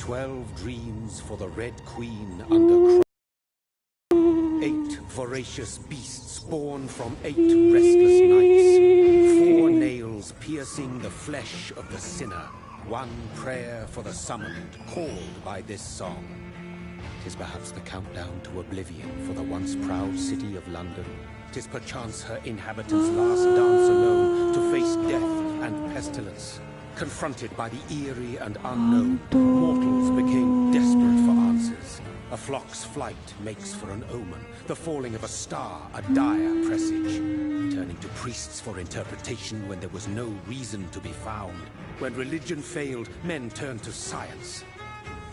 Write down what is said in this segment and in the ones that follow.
12 dreams for the Red Queen under 8 voracious beasts born from 8 restless nights. 4 nails piercing the flesh of the sinner. 1 prayer for the summoned, called by this song. 'Tis perhaps the countdown to oblivion for the once proud city of London. 'Tis perchance her inhabitants' last dance alone to face death and pestilence. Confronted by the eerie and unknown, mortals became desperate for answers. A flock's flight makes for an omen, the falling of a star a dire presage. Turning to priests for interpretation when there was no reason to be found. When religion failed, men turned to science.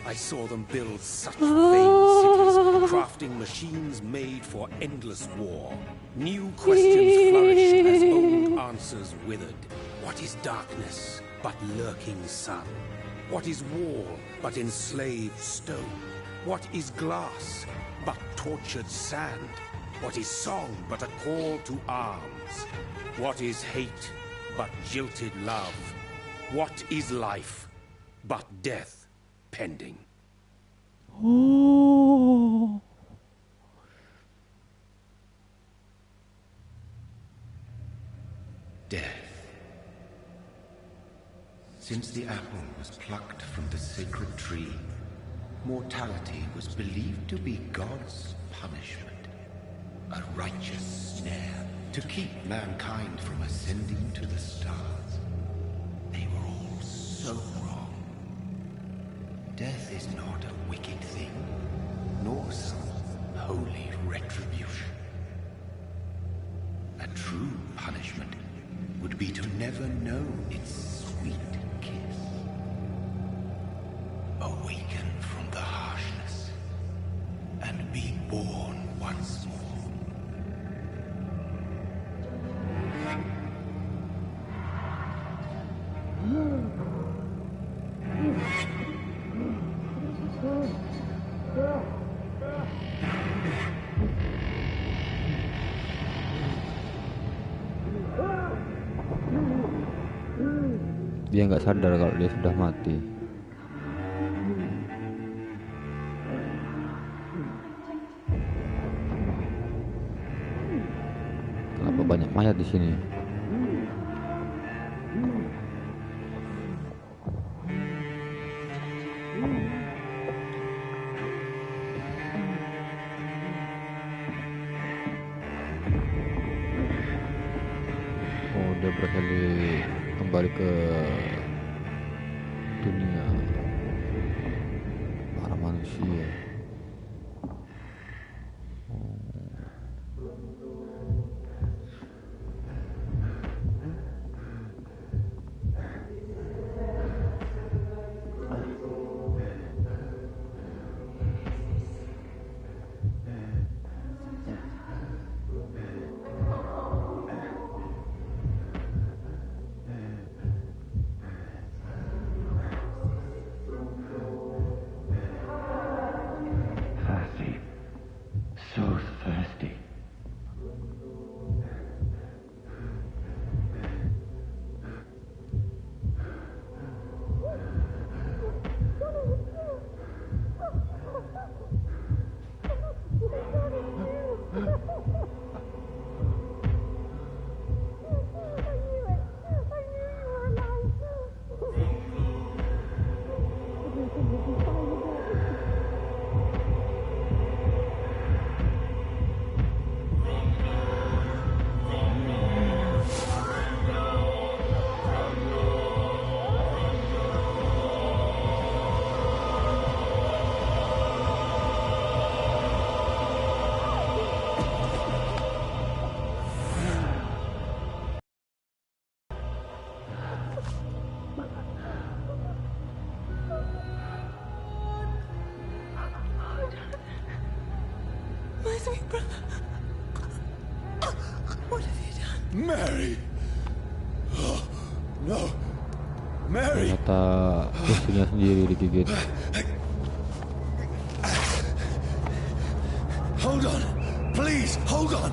I saw them build such vain cities, crafting machines made for endless war. New questions flourished as old answers withered. What is darkness but lurking sun? What is wall but enslaved stone? What is glass but tortured sand? What is song but a call to arms? What is hate but jilted love? What is life but death pending? Oh. Death. Since the apple was plucked from the sacred tree, mortality was believed to be God's punishment, a righteous snare to keep mankind from ascending to the stars. They were all so wrong. Death is not a wicked thing, nor some holy retribution. A true punishment would be to never know its sweet kiss. Dia nggak sadar kalau dia sudah mati. Kenapa banyak mayat di sini? Oh, dia berhasil kembali ke dunia para manusia. Thirsty. So thirsty. My sweet brother. What have you done? Mary! Oh, no! Mary! Ternyata istrinya sendiri digigit. Hold on! Please, hold on!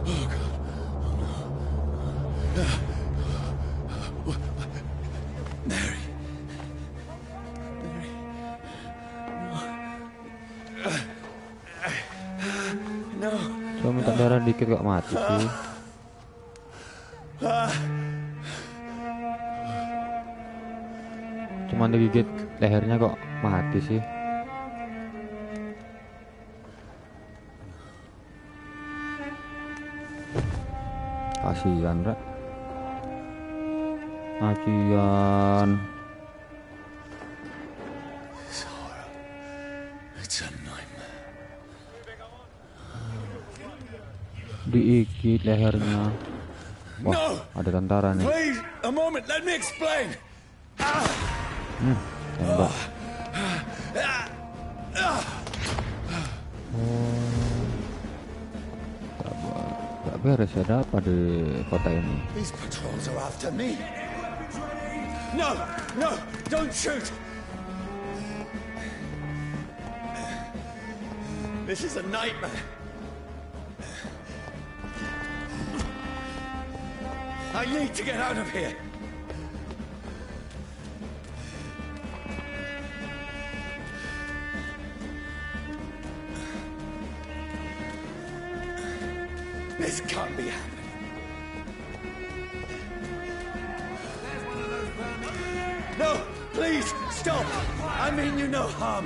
Oh, God. Oh, no. Mary. Mary. No. Cuma minta darah dikit kok mati sih. Cuman digigit lehernya kok mati sih. Kasihan, Ra. Kasihan. It's a nightmare. Digigit lehernya. Wah, No! ada tentara nih. Please, a moment, let me explain! Tembak. Gak beres, ada apa di kota ini? These patrols are after me. No! No! Don't shoot! This is a nightmare. I need to get out of here. This can't be happening. No, please, stop. I mean you no harm.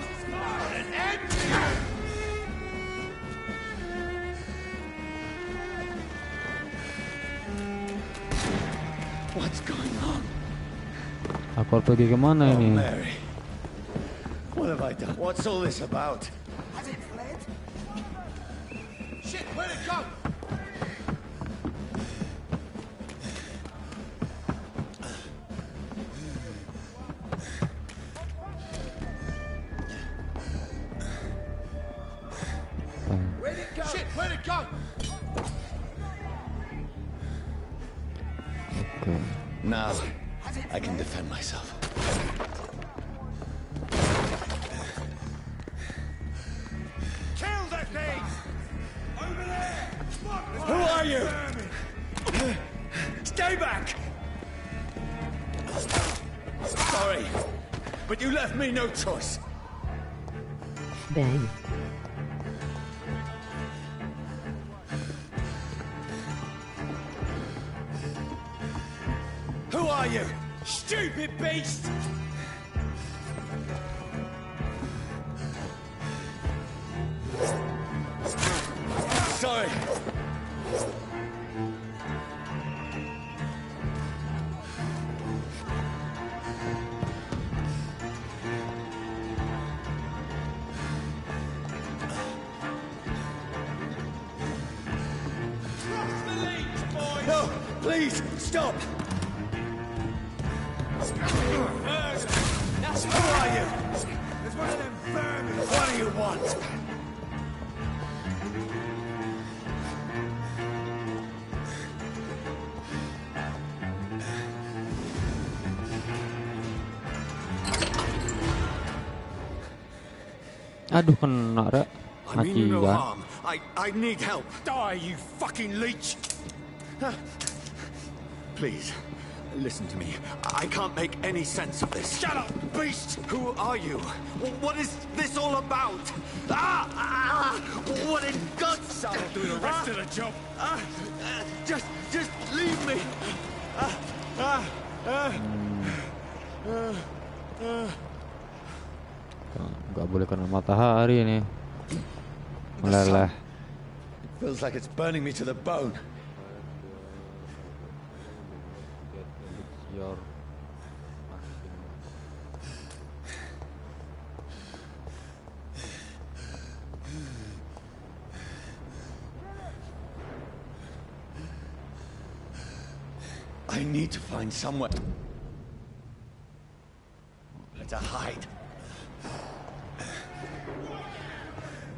What's going on? Aku harus pergi kemana Oh, ini? Mary. What have I done? What's all this about? Has it fled? Shit, where'd it go? Where'd it go? Shit, where'd it go? Oke. Now, I can defend myself. Kill that thing! Over there! Who are you? Stay back! sorry, but you left me no choice. Bang. Who are you, stupid beast? Sorry. No, please, stop! Who are you? It's one of them vermin. What do you want? Aduh, kena rek. I mean you no Mati kan. harm. I need help. Die, you fucking leech! Please, listen to me. I can't make any sense of this. Shut up, beast! Who are you? What is this all about? What in God's... I'll do the rest of the job. Just leave me. Nggak boleh kena matahari ini. Meleleh. Feels like it's burning me to the bone. Your I need to find somewhere to hide.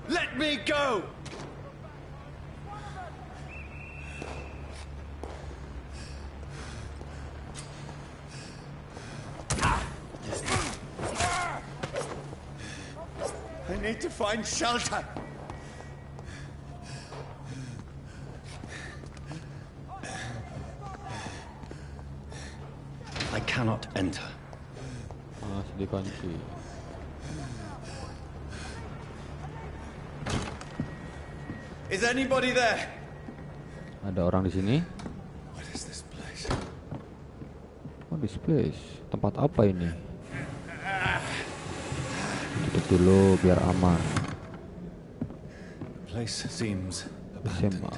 Let me go! I need to find shelter. I cannot enter. masih dikunci. Is anybody there? Ada orang di sini. What is this place? Oh, this place. Tempat apa ini? Tutup dulu biar aman. Place seems SMA.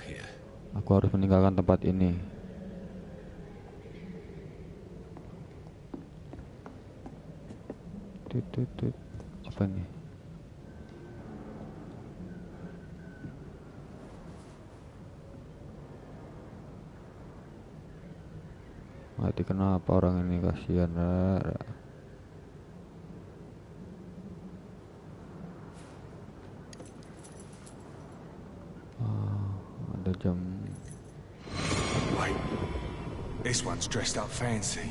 here. Aku harus meninggalkan tempat ini. Tut. Apa ini? Mati kenapa orang ini, kasihan. Ada jam. Wait, this one's dressed up fancy.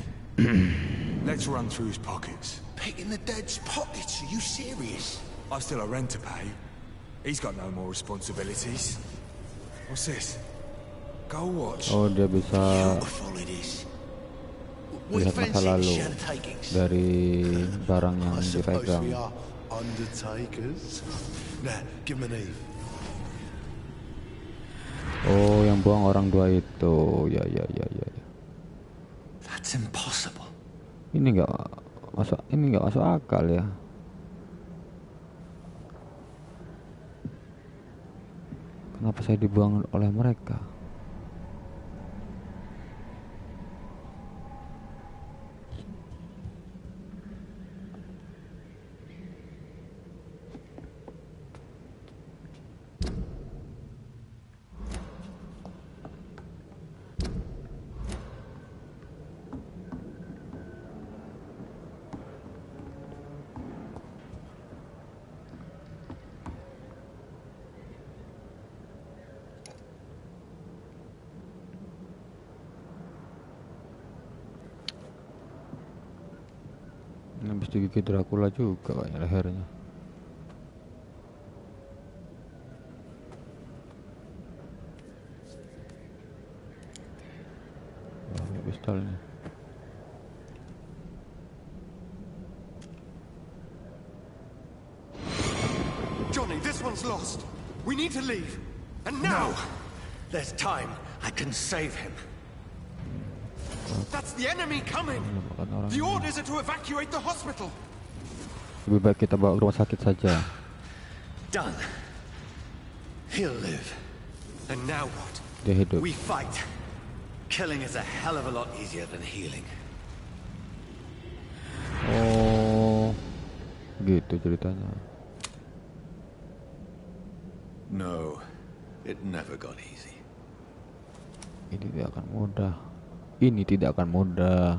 Let's run through his pockets. Picking the dead's pockets? Are you serious? I've still a rent to pay. He's got no more responsibilities. What's this? Go watch. Oh, dia bisa Beautiful it is. lihat masa lalu dari barang yang I suppose dipegang. we are undertakers. Now, give him an Eve. Oh, yang buang orang dua itu. Ya. That's impossible. Ini nggak masuk akal ya. Kenapa saya dibuang oleh mereka? Ini habis digigit Dracula juga kayaknya lehernya. Wah, ini pistolnya. This one's lost. We need to leave. And now! There's time. I can save him. That's the enemy coming! The orders are to evacuate the hospital! Lebih baik kita bawa ke rumah sakit saja. Done. He'll live. And now what? Dia hidup. We fight. Killing is a hell of a lot easier than healing. Oh, gitu ceritanya. No, it never got easy. Ini tidak akan mudah. Ini tidak akan mudah.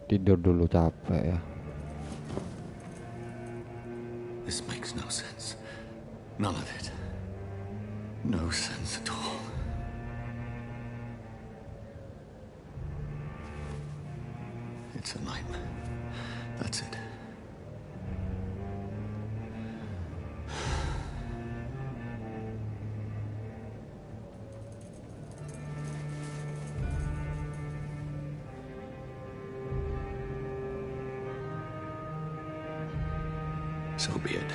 Tidur dulu, capek ya. This makes no sense. None of it. No sense at all. It's a nightmare. That's it. So be it.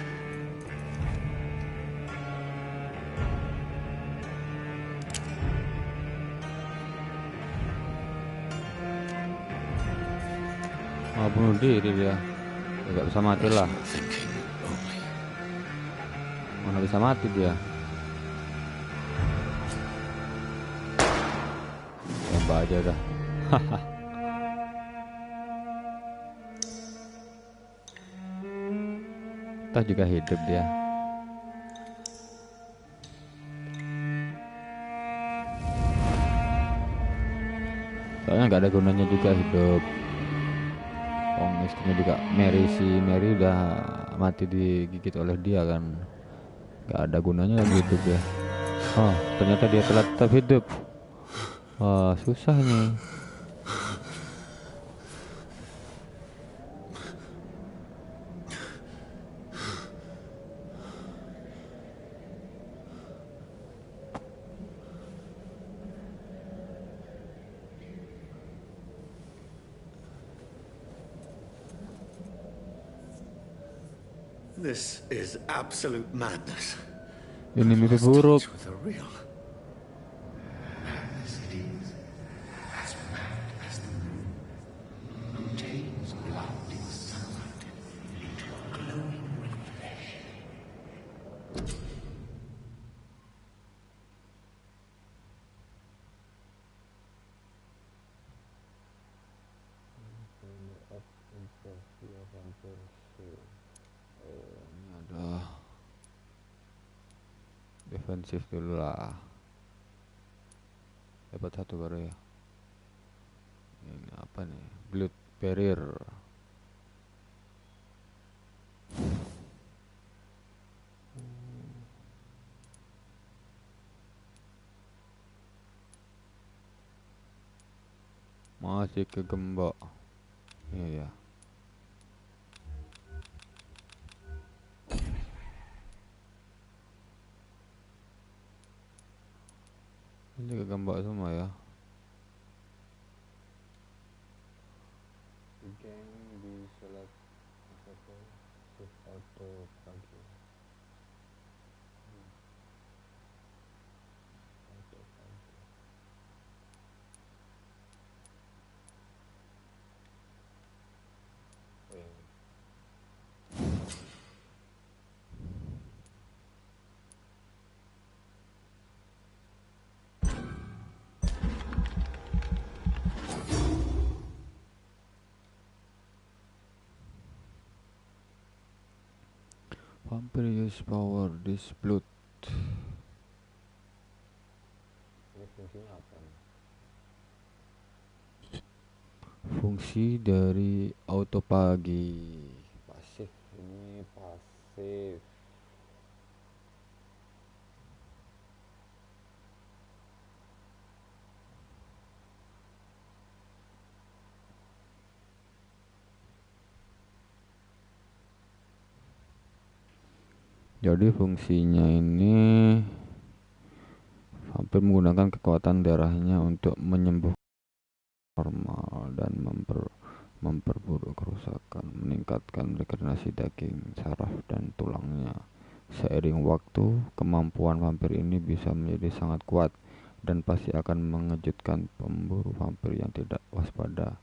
Mau bunuh diri dia. Gak bisa mati lah. Mana bisa mati dia. Tembak aja dah. Haha. Entah juga hidup dia. Soalnya nggak ada gunanya juga hidup. Istrinya juga Mary udah mati digigit oleh dia kan. Nggak ada gunanya lagi hidup ya. Oh, ternyata dia telah tetap hidup. Wah, susah nih. This is absolute madness. Ini mimpi buruk. With a real. Madness it is. As mad as the moon. Contains clouding sunlight into a glowing reflection. Defensif dulu lah. Dapat satu baru ya. Ini apa nih? Blood barrier. Masih ke gembok. Iya ya. Ini ke gembok semua ya. Game di select shift auto pagi. Vampyr use power this blood. Ini fungsinya apa nih? Fungsi dari autopagi. Pasif, ini pasif. Jadi fungsinya ini vampir menggunakan kekuatan darahnya untuk menyembuhkan normal dan memperburuk kerusakan, meningkatkan regenerasi daging, saraf, dan tulangnya. Seiring waktu, kemampuan vampir ini bisa menjadi sangat kuat dan pasti akan mengejutkan pemburu vampir yang tidak waspada.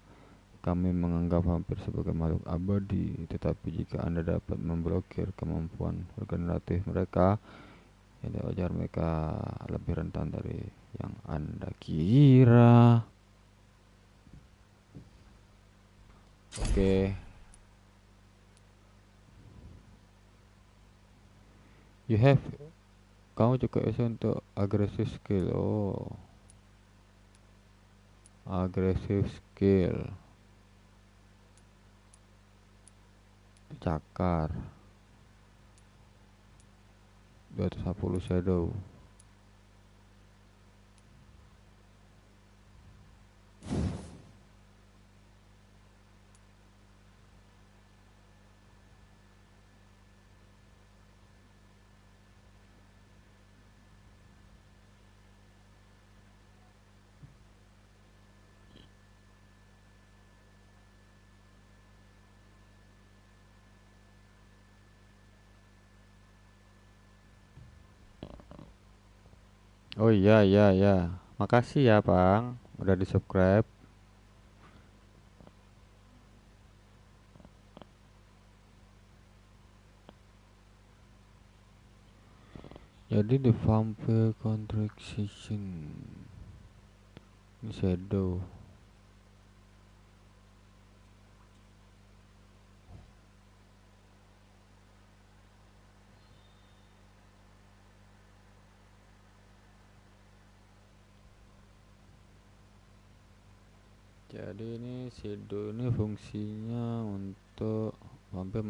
Kami menganggap vampir sebagai makhluk abadi, tetapi jika Anda dapat memblokir kemampuan regeneratif mereka, ya wajar mereka lebih rentan dari yang Anda kira. Oke. You have, kamu juga bisa untuk aggressive skill. Oh, aggressive skill. Cakar 210 shadow. Oh iya iya ya. Makasih ya Bang, udah di subscribe. Jadi the vampire contraction ini shadow. Jadi ini shadow ini fungsinya untuk vampir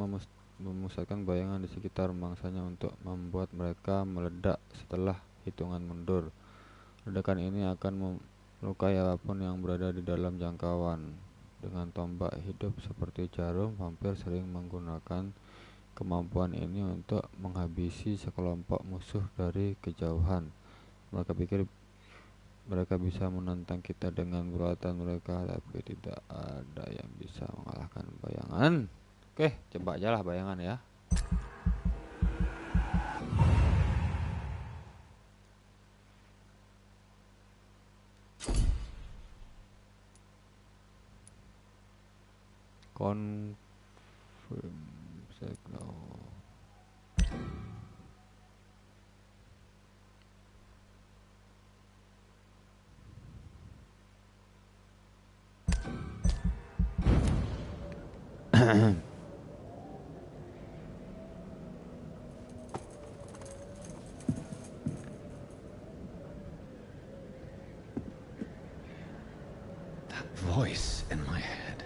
memusatkan bayangan di sekitar mangsanya untuk membuat mereka meledak setelah hitungan mundur. Ledakan ini akan melukai apapun yang berada di dalam jangkauan. Dengan tombak hidup seperti jarum, vampir sering menggunakan kemampuan ini untuk menghabisi sekelompok musuh dari kejauhan. Mereka pikir mereka bisa menantang kita dengan buatan mereka, tapi tidak ada yang bisa mengalahkan bayangan. Oke, coba aja lah bayangan ya. Confirm signal. That voice in my head.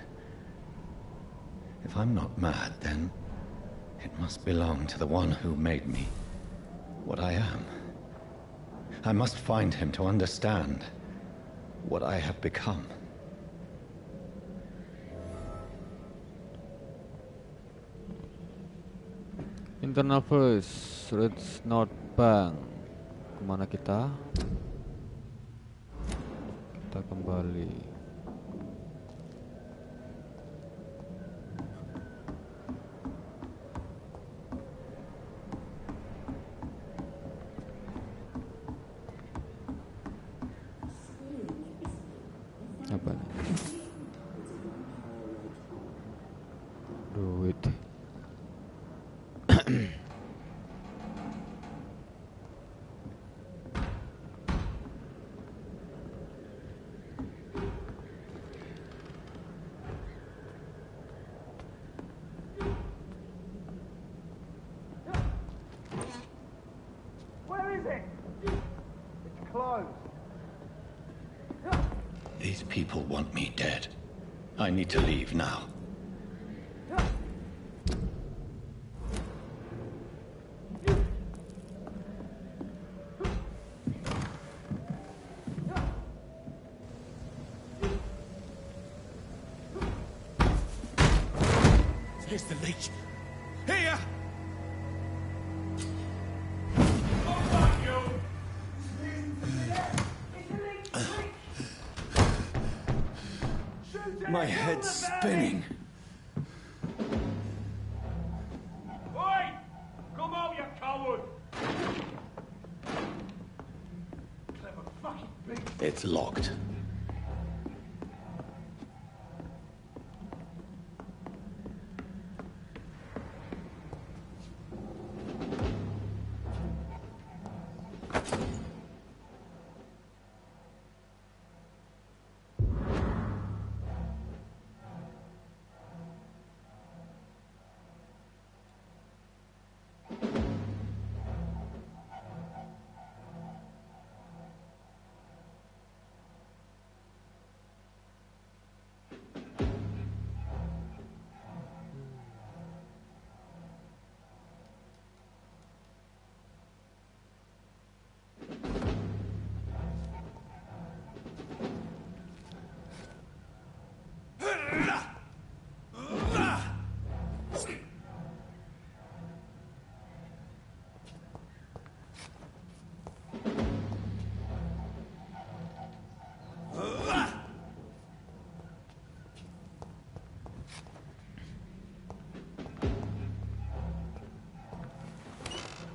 If I'm not mad, then it must belong to the one who made me what I am. I must find him to understand what I have become. Internal voice, let's not bang. Kemana kita? Kita kembali. Apa nih? Duit. Where is it? It's closed. These people want me dead. I need to leave now. Here's the leech. Here! My head's spinning. Oi! Come out, you coward! Clever fucking beast. It's locked.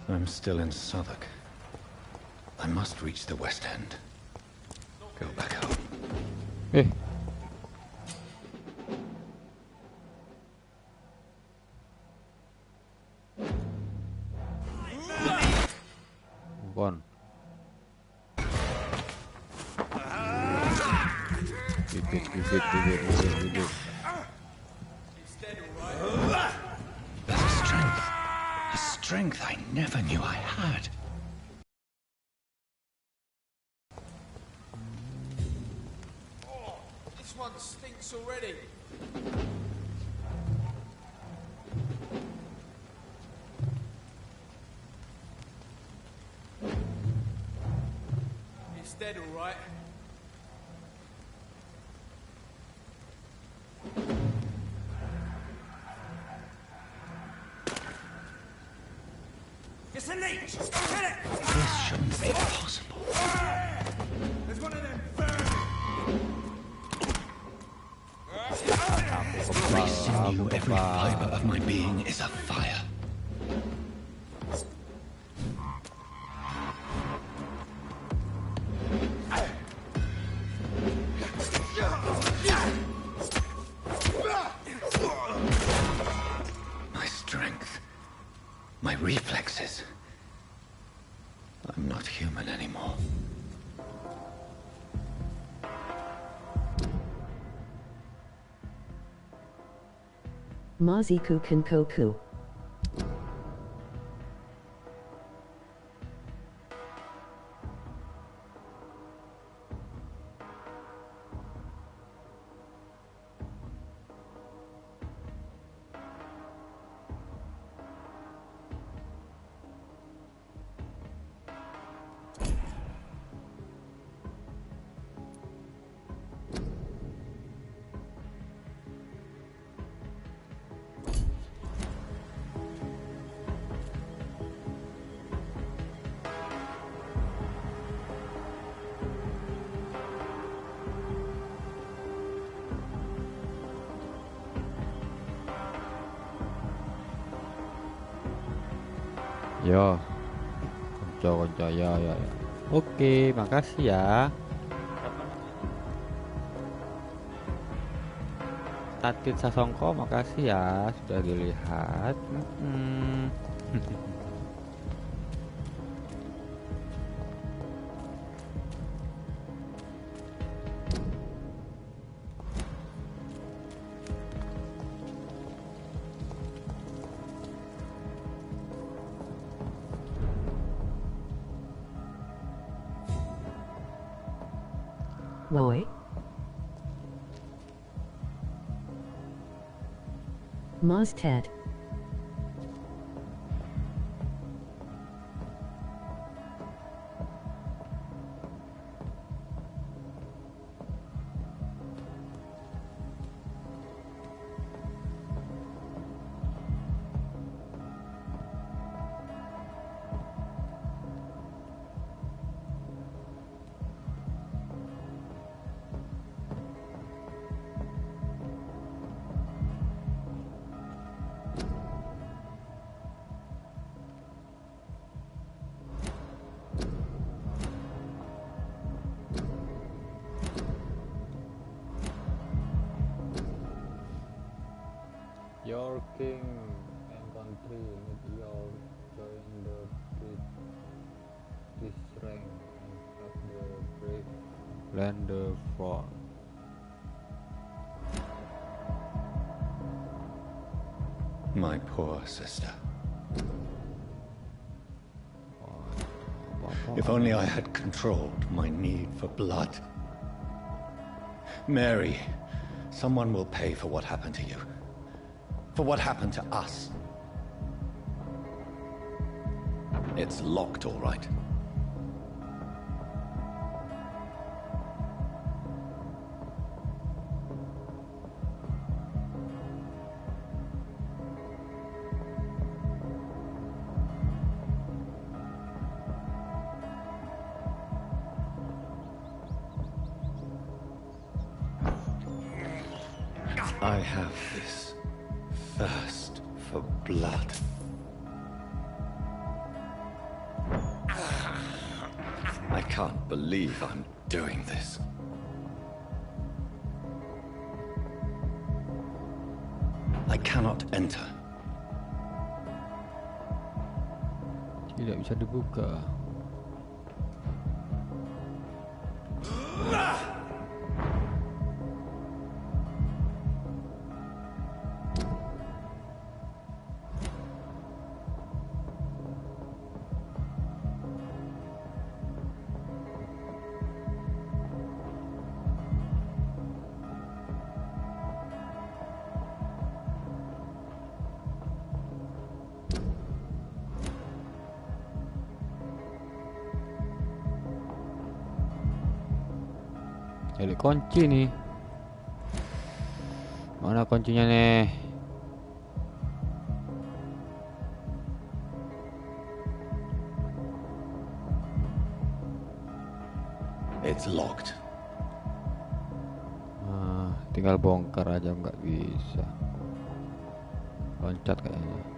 I'm still in Southwark. I must reach the West End. Go back home. Bon. Gigit. A strength I never knew I had. Oh, this one stinks already. It's dead, all right. It's a leech! Kill it! This shouldn't be possible. There's one of them Every sinew, every fiber of my being is afire. My strength, my reflexes. I'm not human anymore. Maziku Kinkoku. Yo, konco ya. Oke, makasih ya. Tatit Sasongko, makasih ya sudah dilihat. Loy. Moztet. Your king and country need your join the British rank and have the brave land the front. My poor sister. If only I had controlled my need for blood. Mary, someone will pay for what happened to you. For what happened to us. It's locked, all right. I have this thirst for blood. I can't believe I'm doing this. I cannot enter. Tidak bisa dibuka. Jadi kunci nih. Mana kuncinya nih? It's locked. Tinggal bongkar aja, nggak bisa. Loncat kayaknya.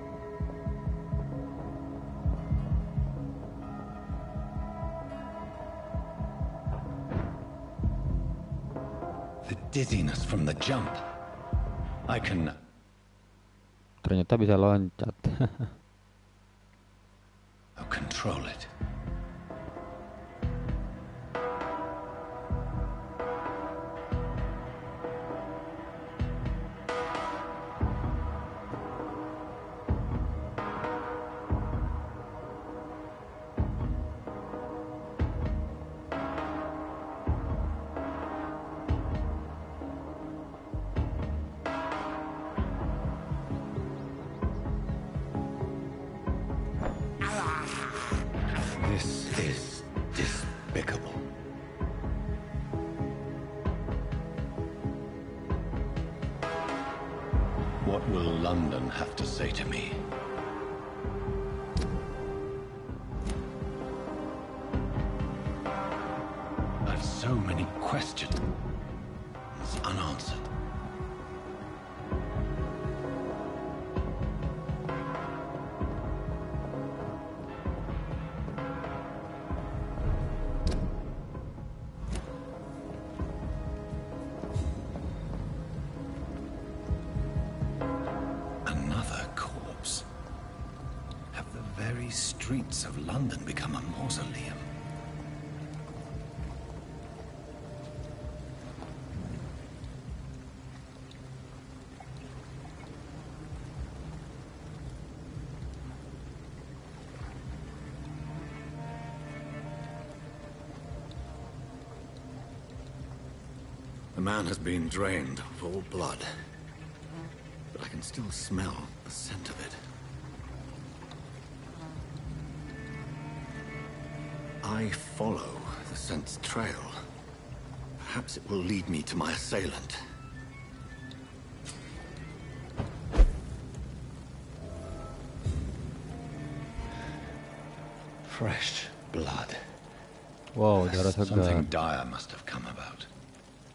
The dizziness from the jump. I can... Ternyata bisa loncat. I'll control it. This is despicable. What will London have to say to me? I've so many questions unanswered. Streets of London become a mausoleum. The man has been drained of all blood, but I can still smell the scent of it. I follow the scent's trail. Perhaps it will lead me to my assailant. Fresh blood. Wow, darah segar. Something dire must have come about.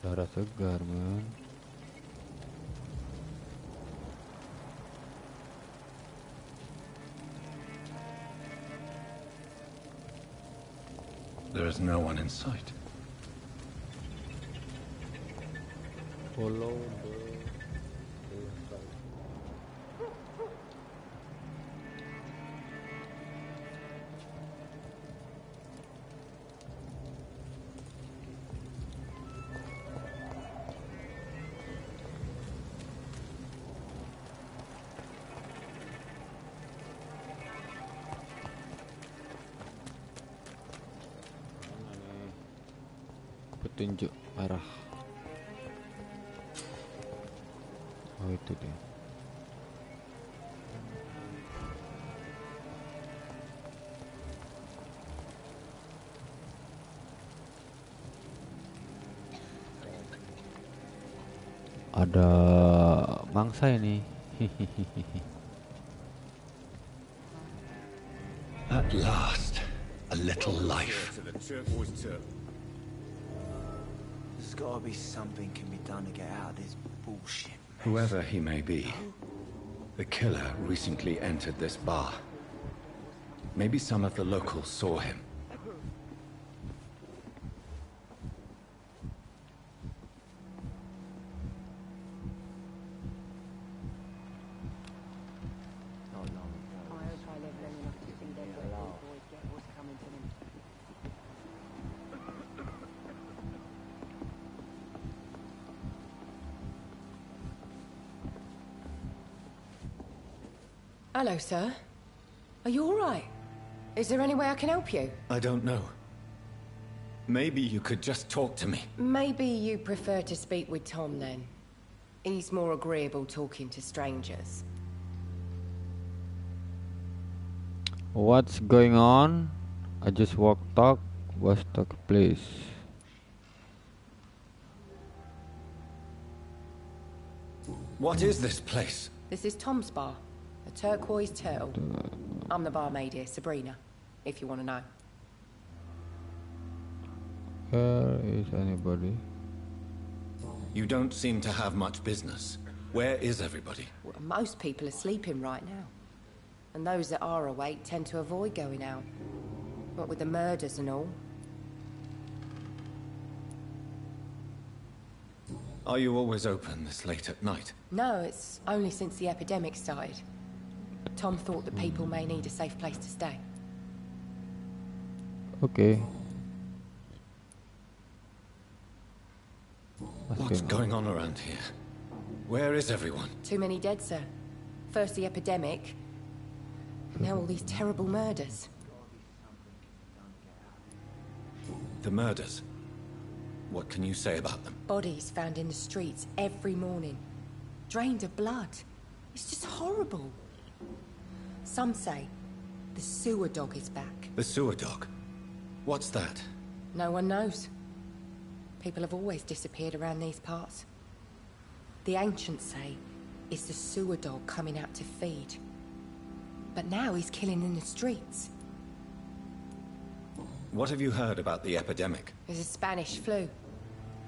Darah segar, man. There is no one in sight. Follow the petunjuk arah. Oh itu dia. Ada mangsa ini. At last, a little life. There's gotta be something can be done to get out of this bullshit. Whoever he may be, the killer recently entered this bar. Maybe some of the locals saw him. Hello, sir. Are you all right? Is there any way I can help you? I don't know. Maybe you could just talk to me. Maybe you prefer to speak with Tom, then. He's more agreeable talking to strangers. What's going on? I just walked talk. What's the place? What is this place? This is Tom's bar. A turquoise turtle. I'm the barmaid here, Sabrina, if you want to know. Where is anybody? You don't seem to have much business. Where is everybody? Well, most people are sleeping right now. And those that are awake tend to avoid going out. What with the murders and all. Are you always open this late at night? No, it's only since the epidemic started. Tom thought that people may need a safe place to stay. Okay. What's going on around here? Where is everyone? Too many dead, sir. First the epidemic, now all these terrible murders. The murders? What can you say about them? Bodies found in the streets every morning. Drained of blood. It's just horrible. Some say the sewer dog is back. The sewer dog? What's that? No one knows. People have always disappeared around these parts. The ancients say it's the sewer dog coming out to feed. But now he's killing in the streets. What have you heard about the epidemic? There's a Spanish flu.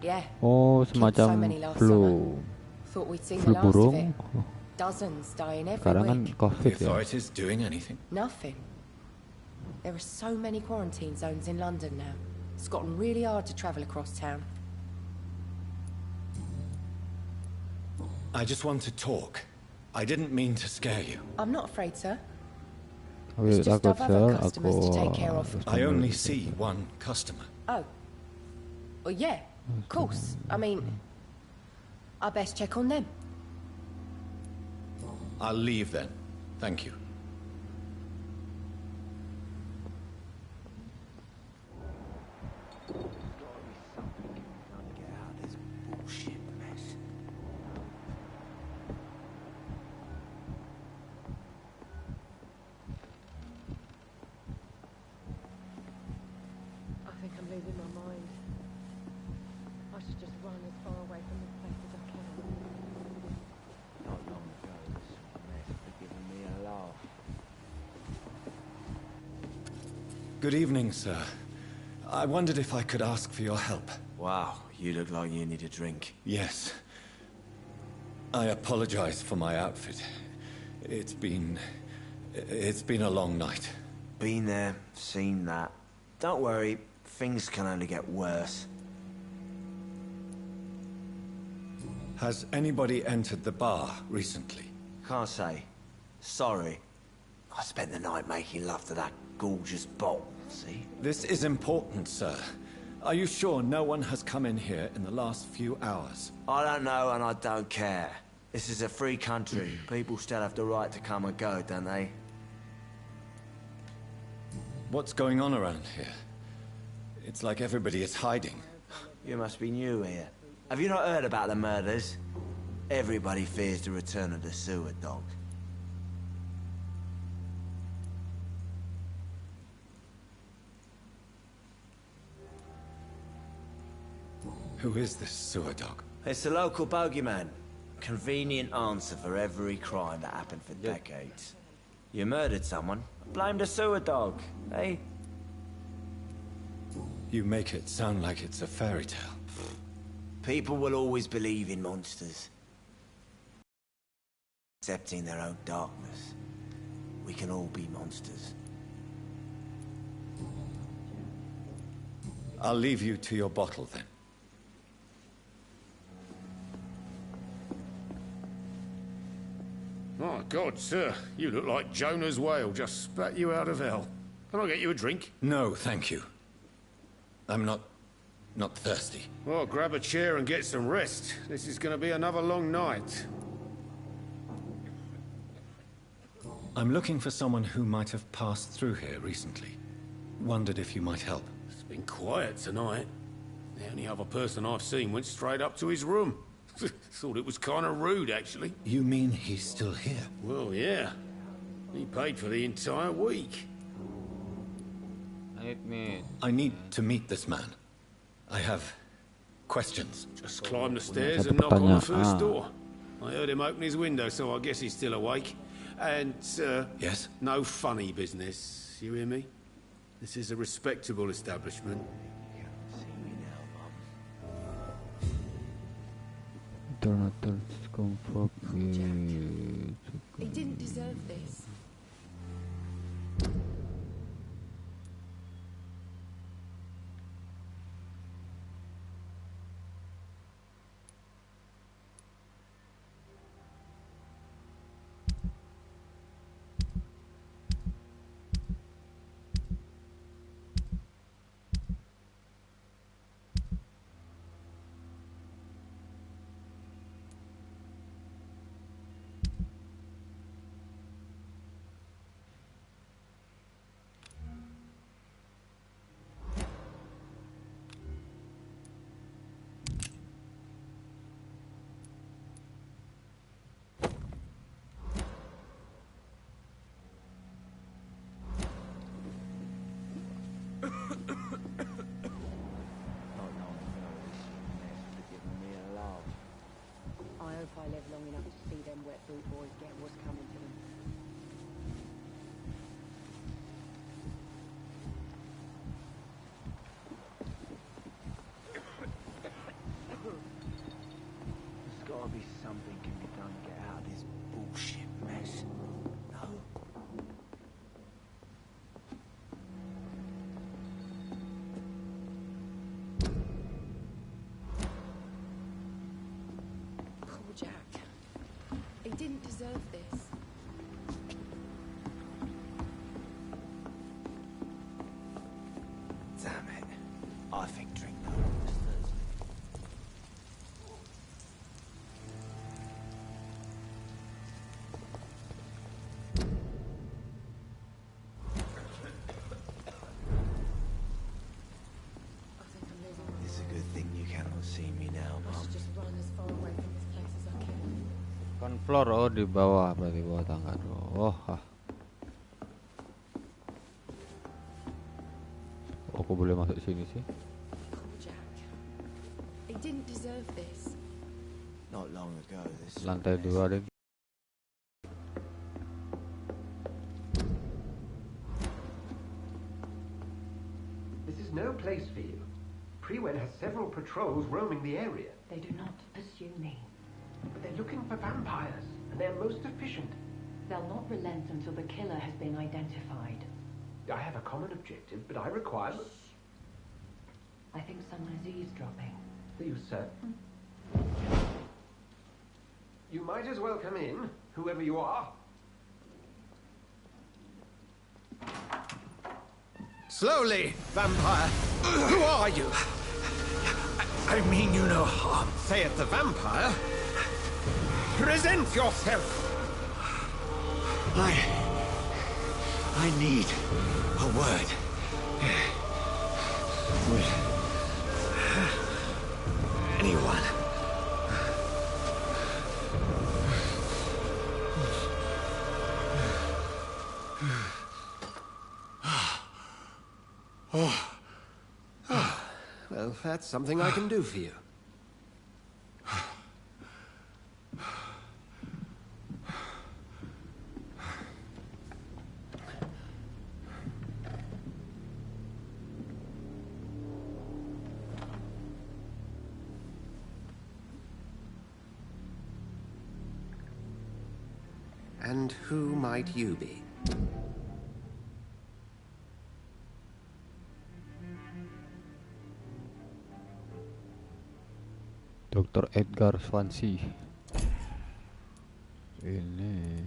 Yeah. Oh, Killed so semacam many last flu. summer. Thought we'd seen Flu the last of burung. it. Dozens dying every Sekarang kan week. The COVID ya. authorities doing anything? Nothing. There are so many quarantine zones in London now. It's gotten really hard to travel across town. I just want to talk. I didn't mean to scare you. I'm not afraid, sir. Aku It's just takut I've other sir, customers to take care of. I only see one customer. Oh. Well, yeah, of course. I mean, I best check on them. I'll leave then. Thank you. I think I'm losing my mind. I should just run as far away from this place as I can. Not long ago, this mess for giving me a laugh. Good evening, sir. I wondered if I could ask for your help. Wow, you look like you need a drink. Yes. I apologize for my outfit. It's been a long night. Been there, seen that. Don't worry, things can only get worse. Has anybody entered the bar recently? Can't say. Sorry. I spent the night making love to that gorgeous bot, see? This is important, sir. Are you sure no one has come in here in the last few hours? I don't know and I don't care. This is a free country. People still have the right to come and go, don't they? What's going on around here? It's like everybody is hiding. You must be new here. Have you not heard about the murders? Everybody fears the return of the sewer dog. Who is this sewer dog? It's the local bogeyman. Convenient answer for every crime that happened for decades. You murdered someone, blame the sewer dog, eh? You make it sound like it's a fairy tale. People will always believe in monsters. Accepting their own darkness. We can all be monsters. I'll leave you to your bottle then. My God, sir, you look like Jonah's whale just spat you out of hell. Can I get you a drink? No, thank you. I'm not thirsty. Well, grab a chair and get some rest. This is going to be another long night. I'm looking for someone who might have passed through here recently. Wondered if you might help. It's been quiet tonight. The only other person I've seen went straight up to his room. Thought it was kind of rude, actually. You mean he's still here? Well, yeah. He paid for the entire week. I need to meet this man. I have questions. Just climb the stairs and knock on the first door. I heard him open his window, so I guess he's still awake. And, yes? No funny business. You hear me? This is a respectable establishment. He didn't deserve this. I live long enough to see them wet boot boys get what's coming to them. There's gotta be something can be done to get out of this bullshit mess. No? Poor Jack. He didn't deserve this. Damn it. I think drink no one was thirsty. It's a good thing you cannot see me now, Mum. Just run as far away from this place as I can. Kan floor, oh di bawah, berarti bawah tangga. Oh, aku boleh masuk sini sih. Poor Jack. He didn't deserve this. Not long ago, this Lantai 2 deh. This is no place for you. Prewed has several patrols roaming the area. They do not pursue me. But they're looking for vampires, and they're most efficient. They'll not relent until the killer has been identified. I have a common objective, but I require... I think someone is eavesdropping. Are you certain? You might as well come in, whoever you are. Slowly, vampire. Who are you? I mean you no harm. Say it, the vampire. Present yourself. I need a word. anyone. Well, that's something I can do for you. And who might you be? Dr. Edgar Swansea. Ini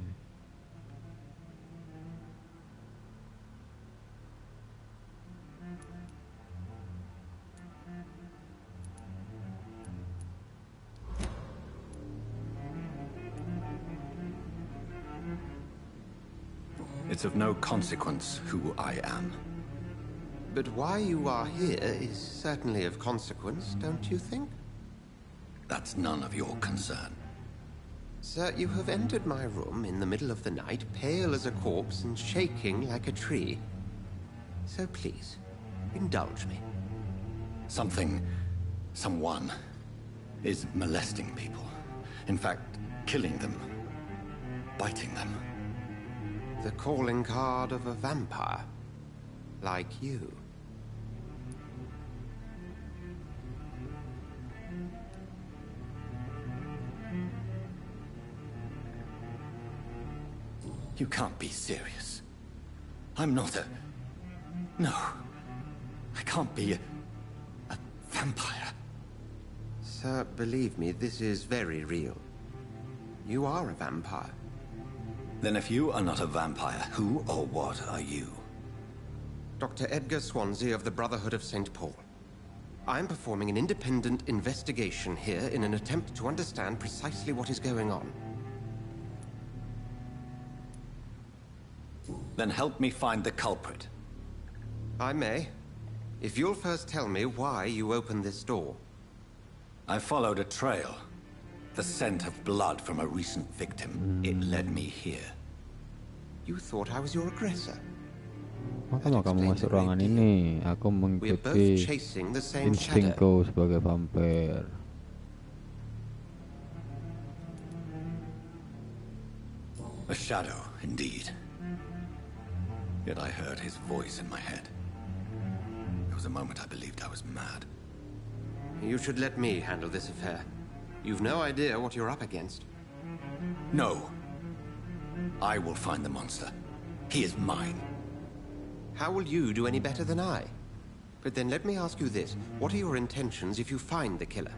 It's of no consequence who I am. But why you are here is certainly of consequence, don't you think? That's none of your concern. Sir, you have entered my room in the middle of the night, pale as a corpse and shaking like a tree. So please, indulge me. Someone is molesting people. In fact, killing them. Biting them. The calling card of a vampire. Like you. You can't be serious. I'm not a... No. I can't be a vampire. Sir, believe me, this is very real. You are a vampire. Then if you are not a vampire, who or what are you? Dr. Edgar Swansea of the Brotherhood of St. Paul. I am performing an independent investigation here in an attempt to understand precisely what is going on. Then help me find the culprit. I may. If you'll first tell me why you opened this door. I followed a trail. The scent of blood from a recent victim. It led me here. You thought I was your aggressor? Kalau kamu masuk ruangan ini, aku mengikuti instingku sebagai vampir. A shadow, indeed. Yet I heard his voice in my head. There was a moment I believed I was mad. You should let me handle this affair. You've no idea what you're up against. No. I will find the monster. He is mine. How will you do any better than I? But then let me ask you this. What are your intentions if you find the killer?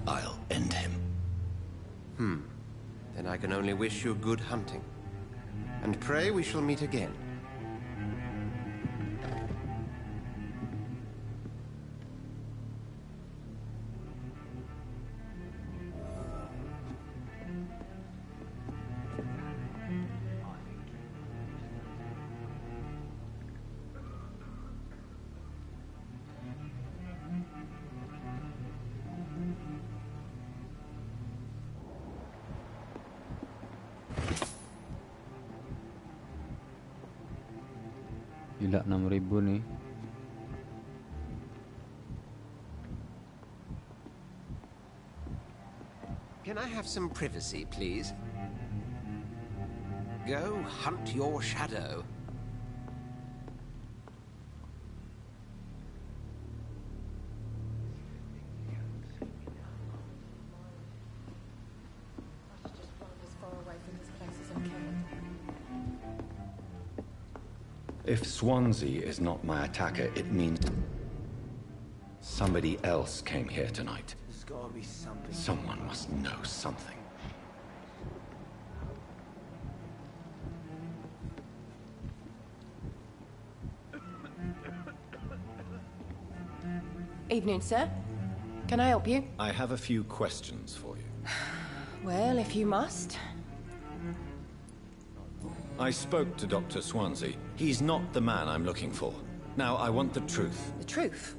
I'll end him. Then I can only wish you good hunting. And pray we shall meet again. Gila 6.000 nih. Can I have some privacy, please? Go hunt your shadow. If Swansea is not my attacker, it means somebody else came here tonight. There's gotta be something. Someone must know something. Evening, sir. Can I help you? I have a few questions for you. Well, if you must. I spoke to Dr. Swansea. He's not the man I'm looking for. Now, I want the truth. The truth?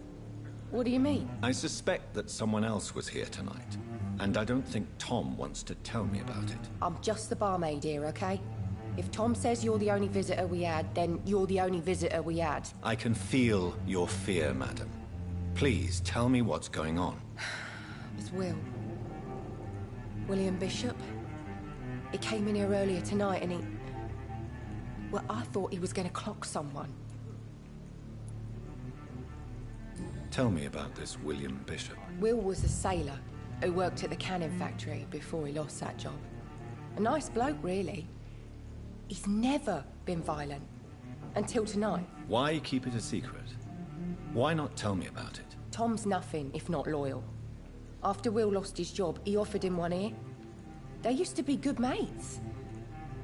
What do you mean? I suspect that someone else was here tonight. And I don't think Tom wants to tell me about it. I'm just the barmaid here, okay? If Tom says you're the only visitor we had, then you're the only visitor we had. I can feel your fear, madam. Please, tell me what's going on. It's Will. William Bishop. He came in here earlier tonight and he... Well, I thought he was going to clock someone. Tell me about this William Bishop. Will was a sailor who worked at the cannon factory before he lost that job. A nice bloke, really. He's never been violent. Until tonight. Why keep it a secret? Why not tell me about it? Tom's nothing if not loyal. After Will lost his job, he offered him one ear. They used to be good mates.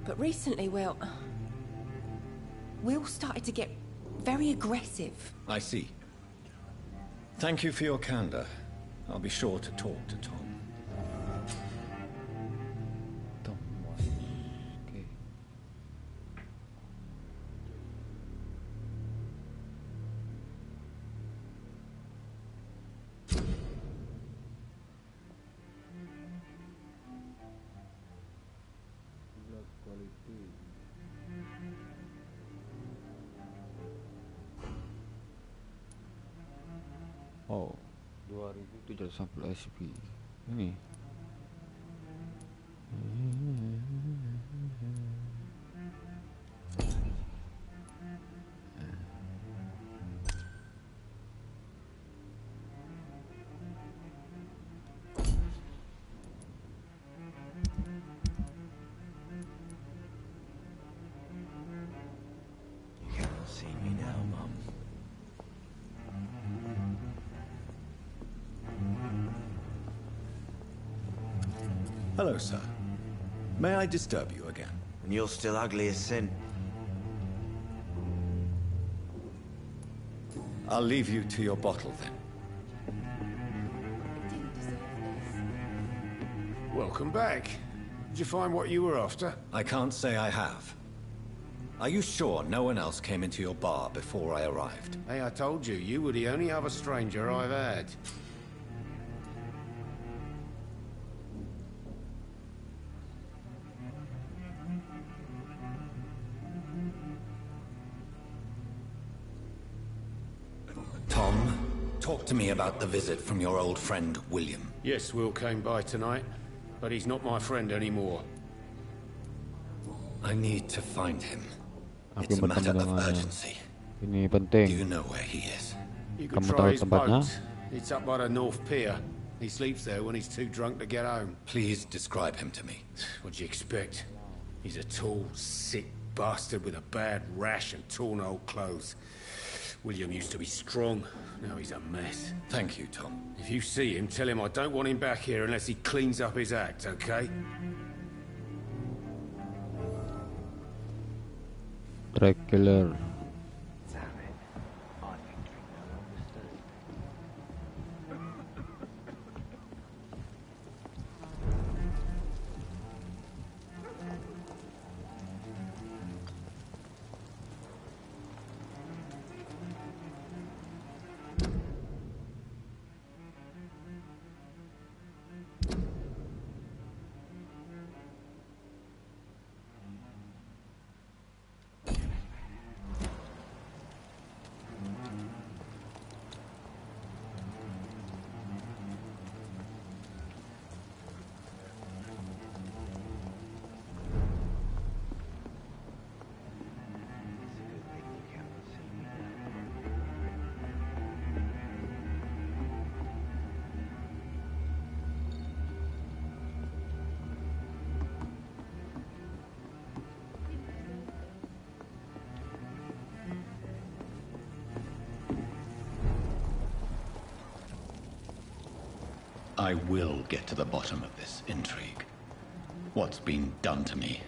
But recently, well... Will started to get very aggressive. I see. Thank you for your candor. I'll be sure to talk to Tom. Okay. Oh, 2710 SP. Ini. You can't see me now, Mum. Hello, sir. May I disturb you again? And you're still ugly as sin. I'll leave you to your bottle then. Welcome back. Did you find what you were after? I can't say I have. Are you sure no one else came into your bar before I arrived? Hey, I told you, you were the only other stranger I've had. Tom, talk to me about the visit from your old friend, William. Yes, Will came by tonight, but he's not my friend anymore. I need to find him. Aku It's a matter bertemu of dengannya. urgency. Ini Do penting. you know where he is? You could Kamu try tahu his tempatnya? boat. It's up by the North Pier. He sleeps there when he's too drunk to get home. Please describe him to me. What'd you expect? He's a tall, sick bastard with a bad rash and torn old clothes. William used to be strong. Now he's a mess. Thank you, Tom. If you see him, tell him I don't want him back here unless he cleans up his act, okay? Dracula. I will get to the bottom of this intrigue. What's been done to me,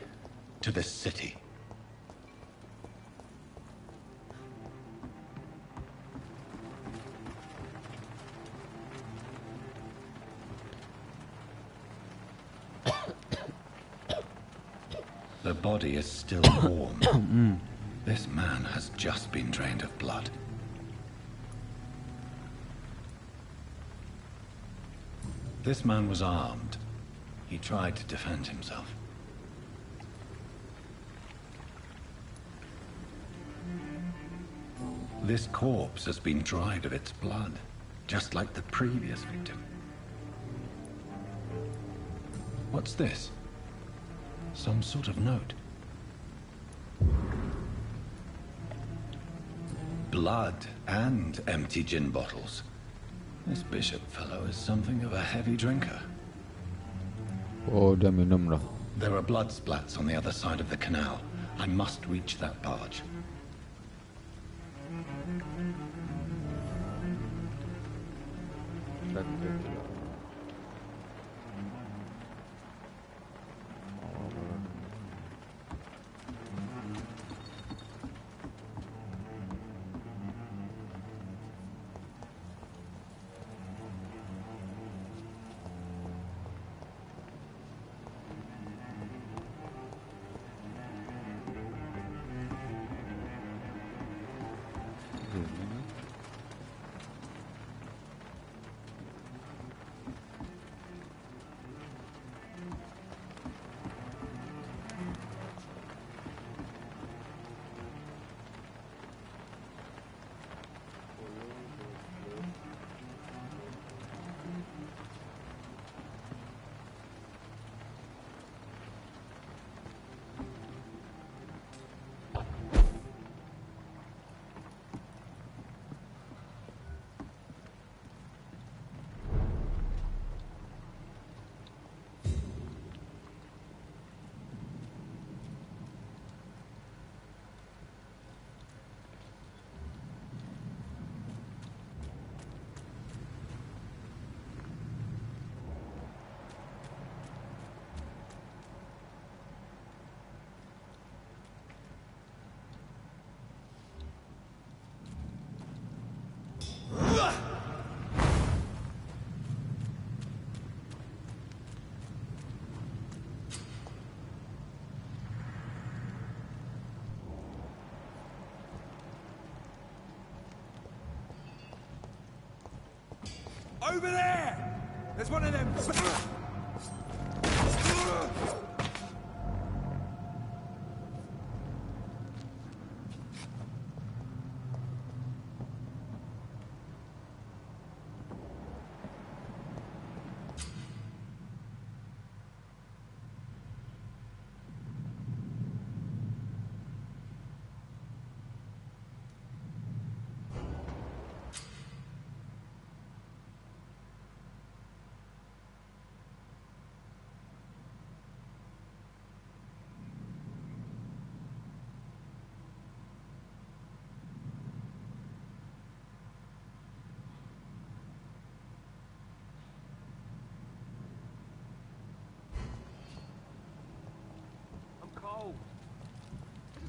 to this city. Her body is still warm. This man has just been drained of blood. This man was armed. He tried to defend himself. This corpse has been dried of its blood, just like the previous victim. What's this? Some sort of note. Blood and empty gin bottles. This bishop fellow is something of a heavy drinker. Oh, dia minum lah. There are blood splats on the other side of the canal. I must reach that barge. Over there! There's one of them.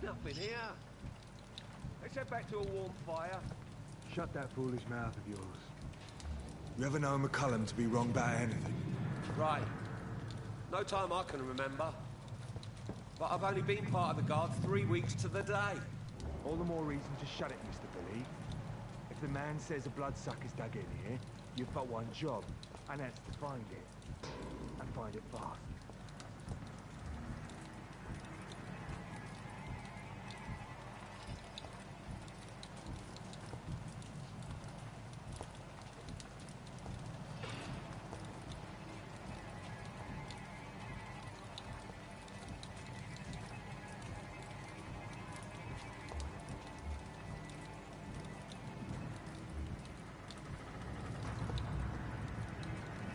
There's nothing here. Let's head back to a warm fire. Shut that foolish mouth of yours. You ever know McCullum to be wrong about anything? Right. No time I can remember. But I've only been part of the guard 3 weeks to the day. All the more reason to shut it, Mr. Billy. If the man says a bloodsucker's dug in here, you've got one job, and that's to find it. And find it fast.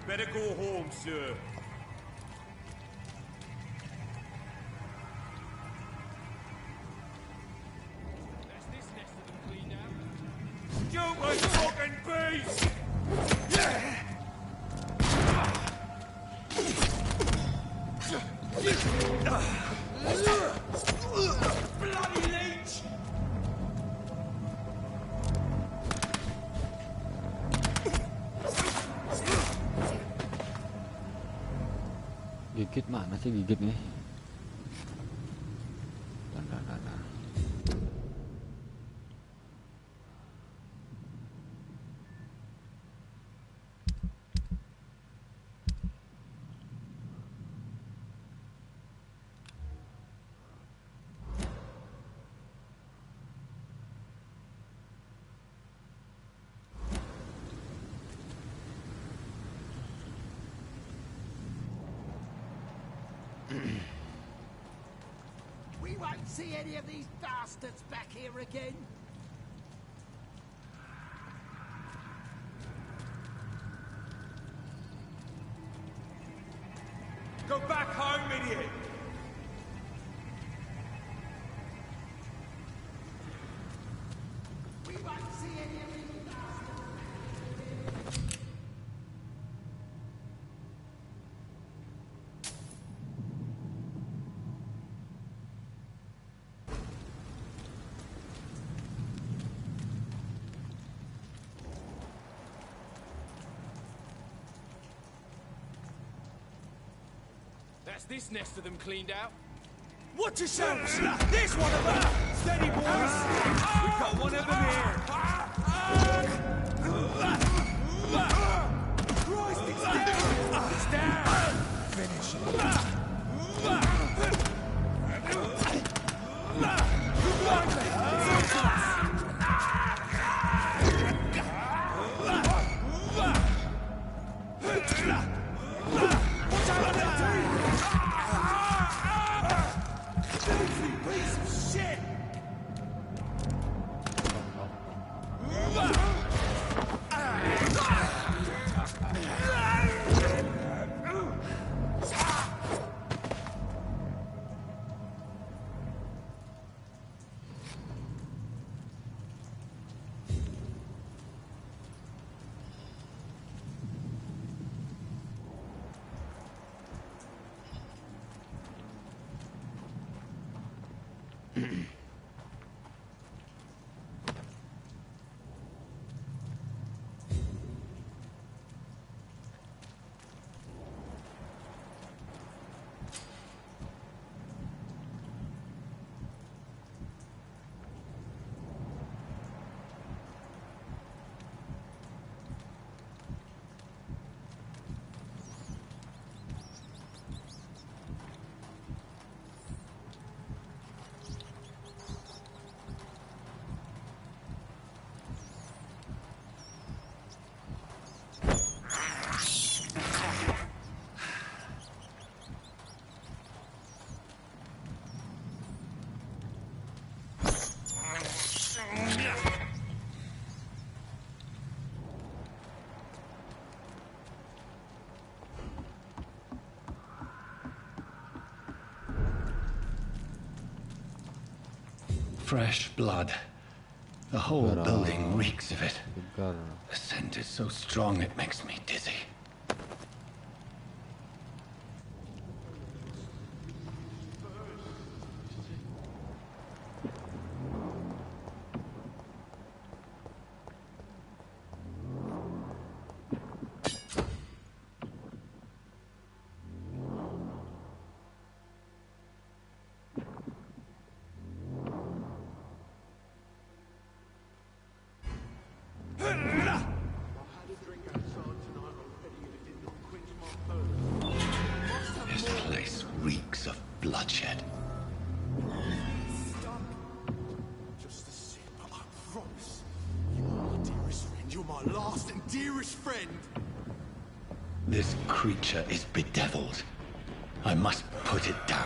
Better go home, sir. That's this nest of them cleaned out. You my fucking beast! Bloody leech! Gigit mana sih gigit nih? see any of these bastards back here again? Go back home, idiot! We won't see any of these bastards. That's this nest of them cleaned out. Watch yourselves! There's one of them! Steady, boys! We've got one of them here! Christ, it's down! It's down! Finish it. Fresh blood. The whole building reeks of it. The scent is so strong it makes me dizzy. Bloodshed. Stop. Just a sip, but I promise. You are my dearest friend. You're my last and dearest friend. This creature is bedeviled. I must put it down.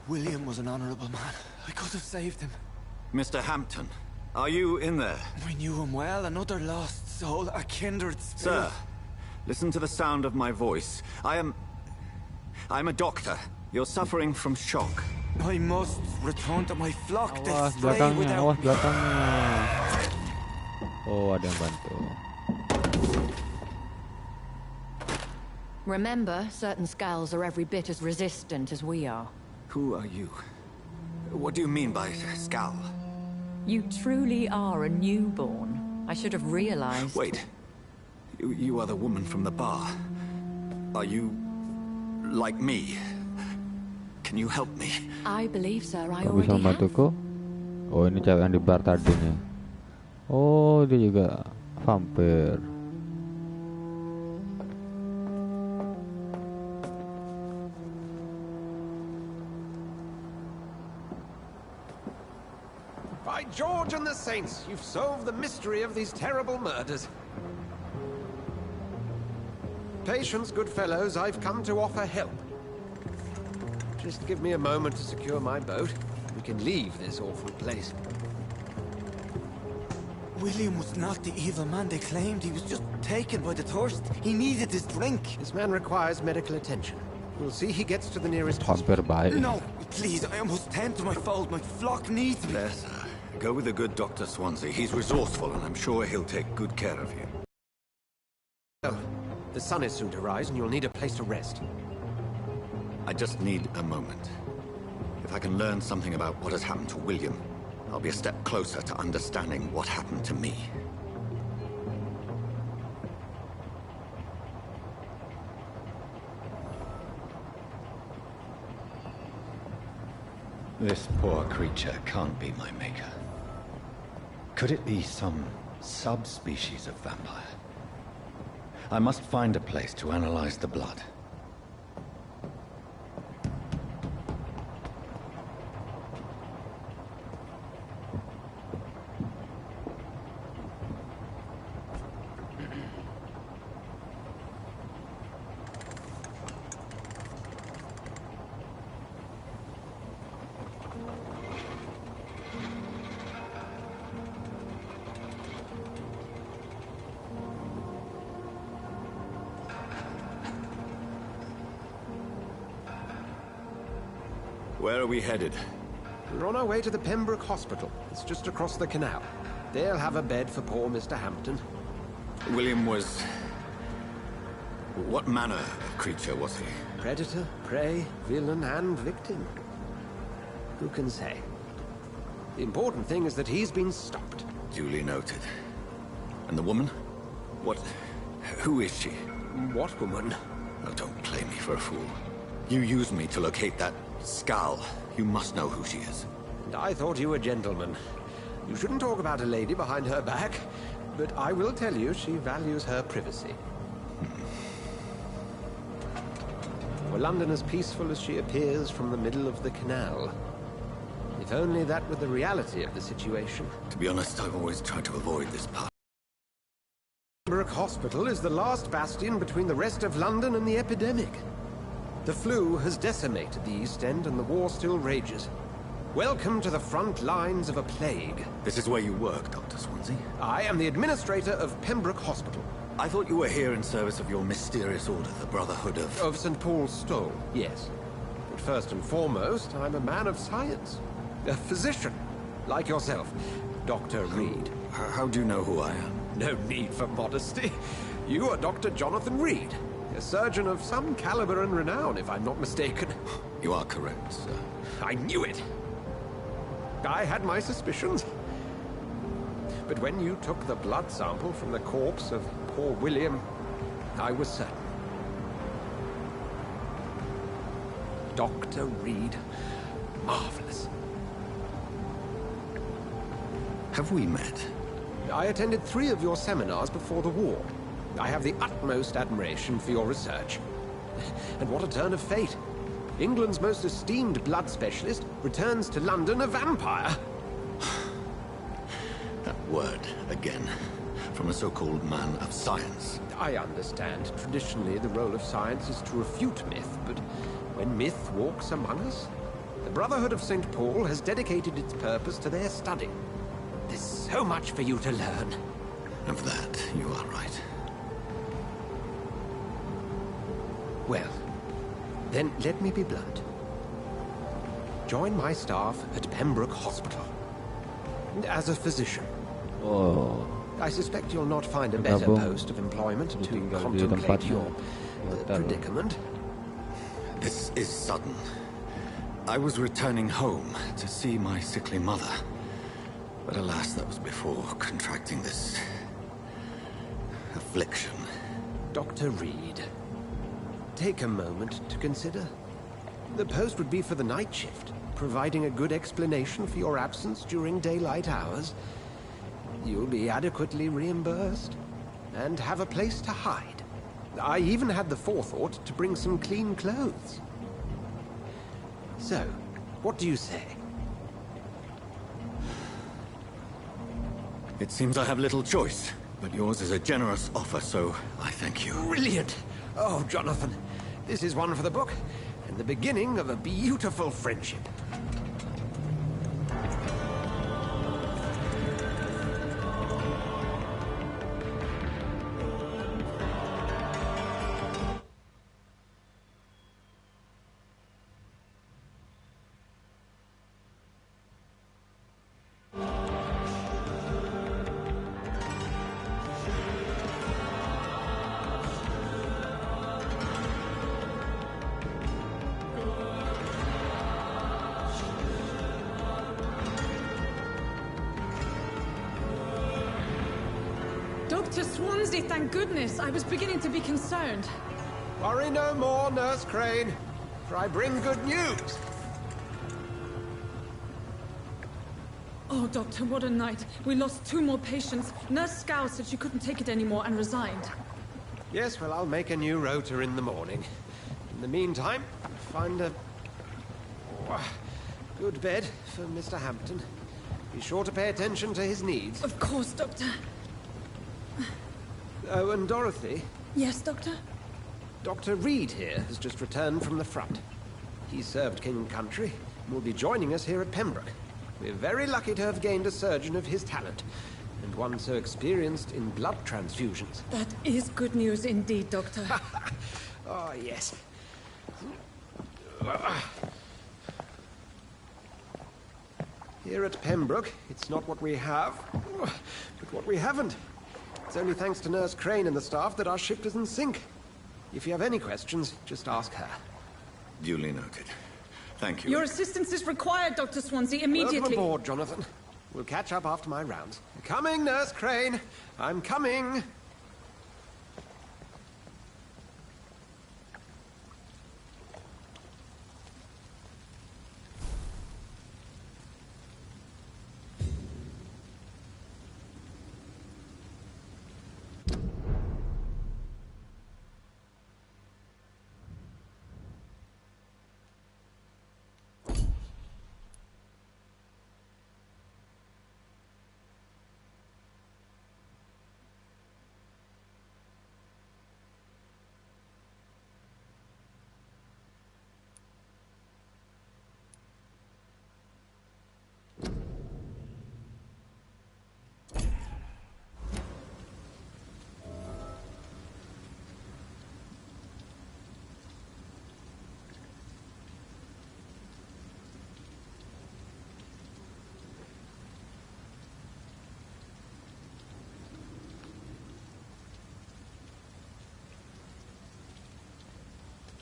William was an honorable man. I could have saved him. Mr. Hampton, are you in there? We knew him well, another lost soul, a kindred spirit. Sir, listen to the sound of my voice. I'm a doctor. You're suffering from shock. I must return to my flock. Awas belakangnya, awas belakangnya. Oh, ada yang bantu. Remember, certain skulls are every bit as resistant as we are. Who are you? What do you mean by skull? You truly are a newborn. I should have realized. Wait. You are the woman from the bar. Are you like me? Can you help me? I believe, sir, I Kau already bisa have. membantuku? Oh, ini cewek yang di bar tadinya. Oh, dia juga vampir. By George and the Saints, you've solved the mystery of these terrible murders. Patience, good fellows, I've come to offer help. Just give me a moment to secure my boat. We can leave this awful place. William was not the evil man they claimed. He was just taken by the thirst. He needed his drink. This man requires medical attention. We'll see he gets to the nearest Vampir baik. No, please, I must tend to my fold. My flock needs me. There, sir. Go with the good Dr. Swansea. He's resourceful, and I'm sure he'll take good care of you. Oh, the sun is soon to rise, and you'll need a place to rest. I just need a moment. If I can learn something about what has happened to William, I'll be a step closer to understanding what happened to me. This poor creature can't be my maker. Could it be some subspecies of vampire? I must find a place to analyze the blood. Where are we headed? We're on our way to the Pembroke Hospital. It's just across the canal. They'll have a bed for poor Mr. Hampton. William was... What manner of creature was he? Predator, prey, villain, and victim. Who can say? The important thing is that he's been stopped. Duly noted. And the woman? What... Who is she? What woman? Oh, don't play me for a fool. You used me to locate that skull. You must know who she is. And I thought you a gentleman. You shouldn't talk about a lady behind her back, but I will tell you she values her privacy. Were London as peaceful as she appears from the middle of the canal? If only that were the reality of the situation. To be honest, I've always tried to avoid this part. Pembroke Hospital is the last bastion between the rest of London and the epidemic. The flu has decimated the East End and the war still rages. Welcome to the front lines of a plague. This is where you work, Dr. Swansea? I am the administrator of Pembroke Hospital. I thought you were here in service of your mysterious order, the Brotherhood of... Of St. Paul's Stole, yes. But first and foremost, I'm a man of science. A physician, like yourself, Dr. Reed. How do you know who I am? No need for modesty. You are Dr. Jonathan Reed, a surgeon of some caliber and renown, if I'm not mistaken. You are correct, sir. I knew it! I had my suspicions. But when you took the blood sample from the corpse of poor William, I was certain. Dr. Reed. Marvelous. Have we met? I attended 3 of your seminars before the war. I have the utmost admiration for your research. And what a turn of fate. England's most esteemed blood specialist returns to London a vampire. That word, again, from a so-called man of science. I understand. Traditionally, the role of science is to refute myth, but when myth walks among us, the Brotherhood of St. Paul has dedicated its purpose to their study. There's so much for you to learn. Of that, you are right. Well, then let me be blunt. Join my staff at Pembroke Hospital. As a physician. Oh. I suspect you'll not find a better post of employment to contemplate your predicament. This is sudden. I was returning home to see my sickly mother. But alas, that was before contracting this affliction. Dr. Reed, take a moment to consider. The post would be for the night shift, providing a good explanation for your absence during daylight hours. You'll be adequately reimbursed, and have a place to hide. I even had the forethought to bring some clean clothes. So, what do you say? It seems I have little choice, but yours is a generous offer, so I thank you. Brilliant! Oh, Jonathan, this is one for the book, and the beginning of a beautiful friendship. Dr. Swansea, thank goodness. I was beginning to be concerned. Worry no more, Nurse Crane, for I bring good news. Oh, Doctor, what a night. We lost 2 more patients. Nurse Scow said she couldn't take it anymore and resigned. Yes, well, I'll make a new rota in the morning. In the meantime, find a good bed for Mr. Hampton. Be sure to pay attention to his needs. Of course, Doctor. Oh, and Dorothy? Yes, Doctor? Dr. Reed here has just returned from the front. He served King and Country and will be joining us here at Pembroke. We're very lucky to have gained a surgeon of his talent, and one so experienced in blood transfusions. That is good news indeed, Doctor. Oh, yes. Here at Pembroke, it's not what we have, but what we haven't. It's only thanks to Nurse Crane and the staff that our ship doesn't sink. If you have any questions, just ask her. Duly noted. Thank you. Your assistance is required, Dr. Swansea, immediately. Welcome aboard, Jonathan. We'll catch up after my rounds. Coming, Nurse Crane. I'm coming.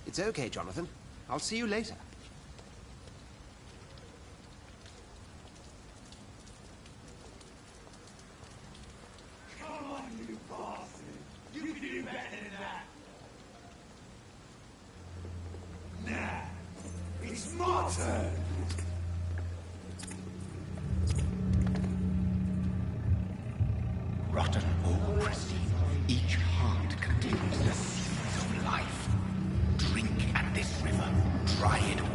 It's okay, Jonathan. I'll see you later. Come on, you bastard! You can do better than that! Nah, it's my turn! Rotten autocracy. Each heart contains the seeds of life. Drink at this river. Try it all.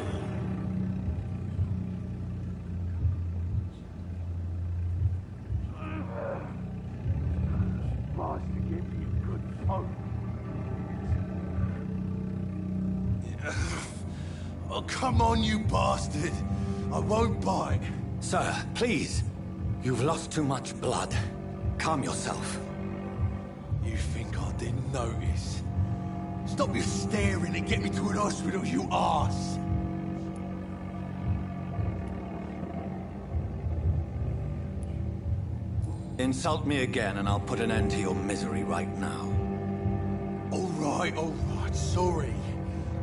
Must give you good folk. come on, you bastard. I won't bite. Sir, please. You've lost too much blood. Calm yourself. You think I didn't notice? Stop your staring and get me to an hospital, you arse! Insult me again and I'll put an end to your misery right now. All right, sorry.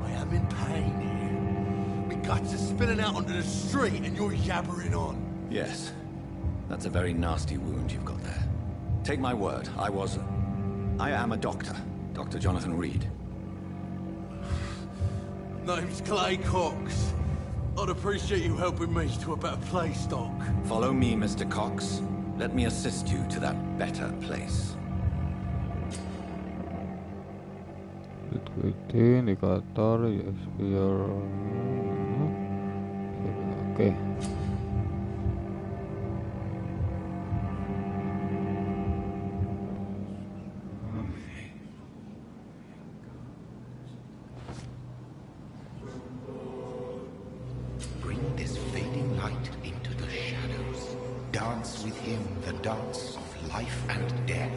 I am in pain here. My guts are spilling out onto the street and you're yabbering on. Yes. That's a very nasty wound you've got there. Take my word, I am a doctor. Dr. Jonathan Reed. Name's Clay Cox. I'd appreciate you helping me to a better place, Doc. Follow me, Mr. Cox. Let me assist you to that better place. Ikuti indikator biar oke. Bring this fading light into the shadows. Dance with him the dance of life and death.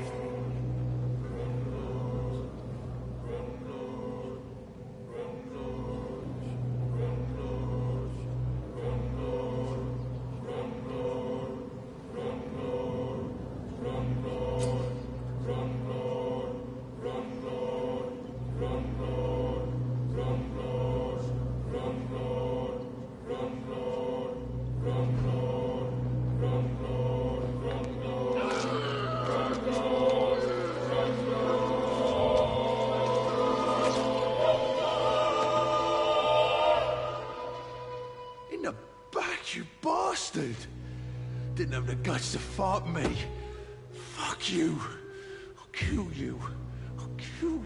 You bastard! Didn't have the guts to fight me. Fuck you. I'll kill you. I'll kill you.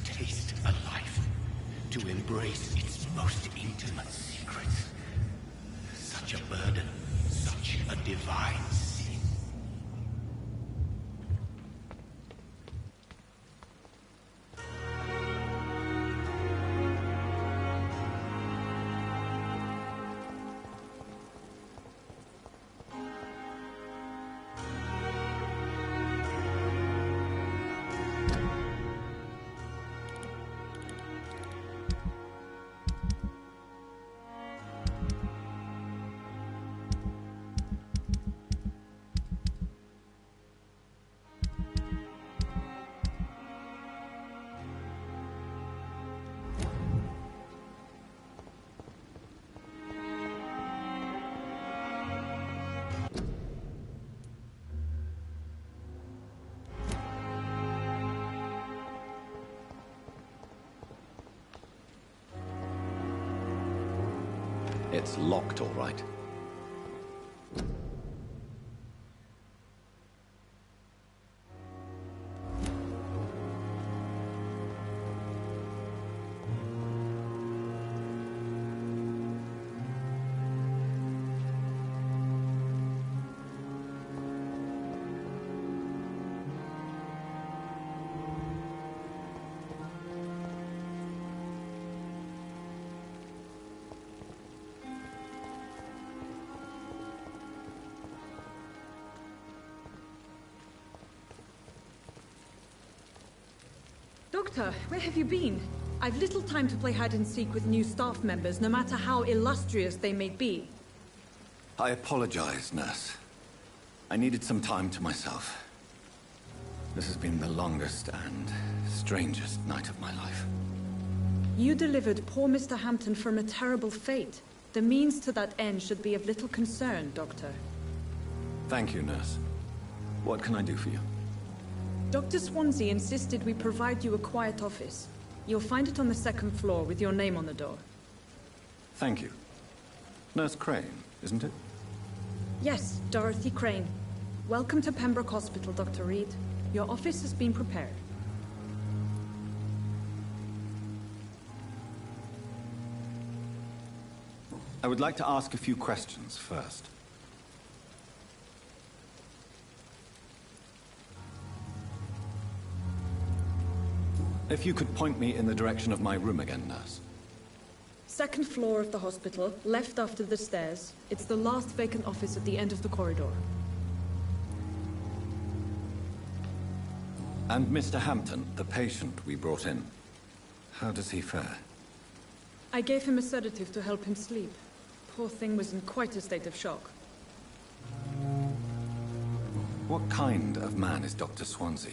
Taste a life, to embrace its most intimate secrets. Such a burden, such a divine sin. It's locked, all right. Doctor, where have you been? I've little time to play hide and seek with new staff members, no matter how illustrious they may be. I apologize, nurse. I needed some time to myself. This has been the longest and strangest night of my life. You delivered poor Mr. Hampton from a terrible fate. The means to that end should be of little concern, Doctor. Thank you, nurse. What can I do for you? Dr. Swansea insisted we provide you a quiet office. You'll find it on the second floor with your name on the door. Thank you. Nurse Crane, isn't it? Yes, Dorothy Crane. Welcome to Pembroke Hospital, Dr. Reed. Your office has been prepared. I would like to ask a few questions first. If you could point me in the direction of my room again, nurse. Second floor of the hospital, left after the stairs. It's the last vacant office at the end of the corridor. And Mr. Hampton, the patient we brought in. How does he fare? I gave him a sedative to help him sleep. Poor thing was in quite a state of shock. What kind of man is Dr. Swansea?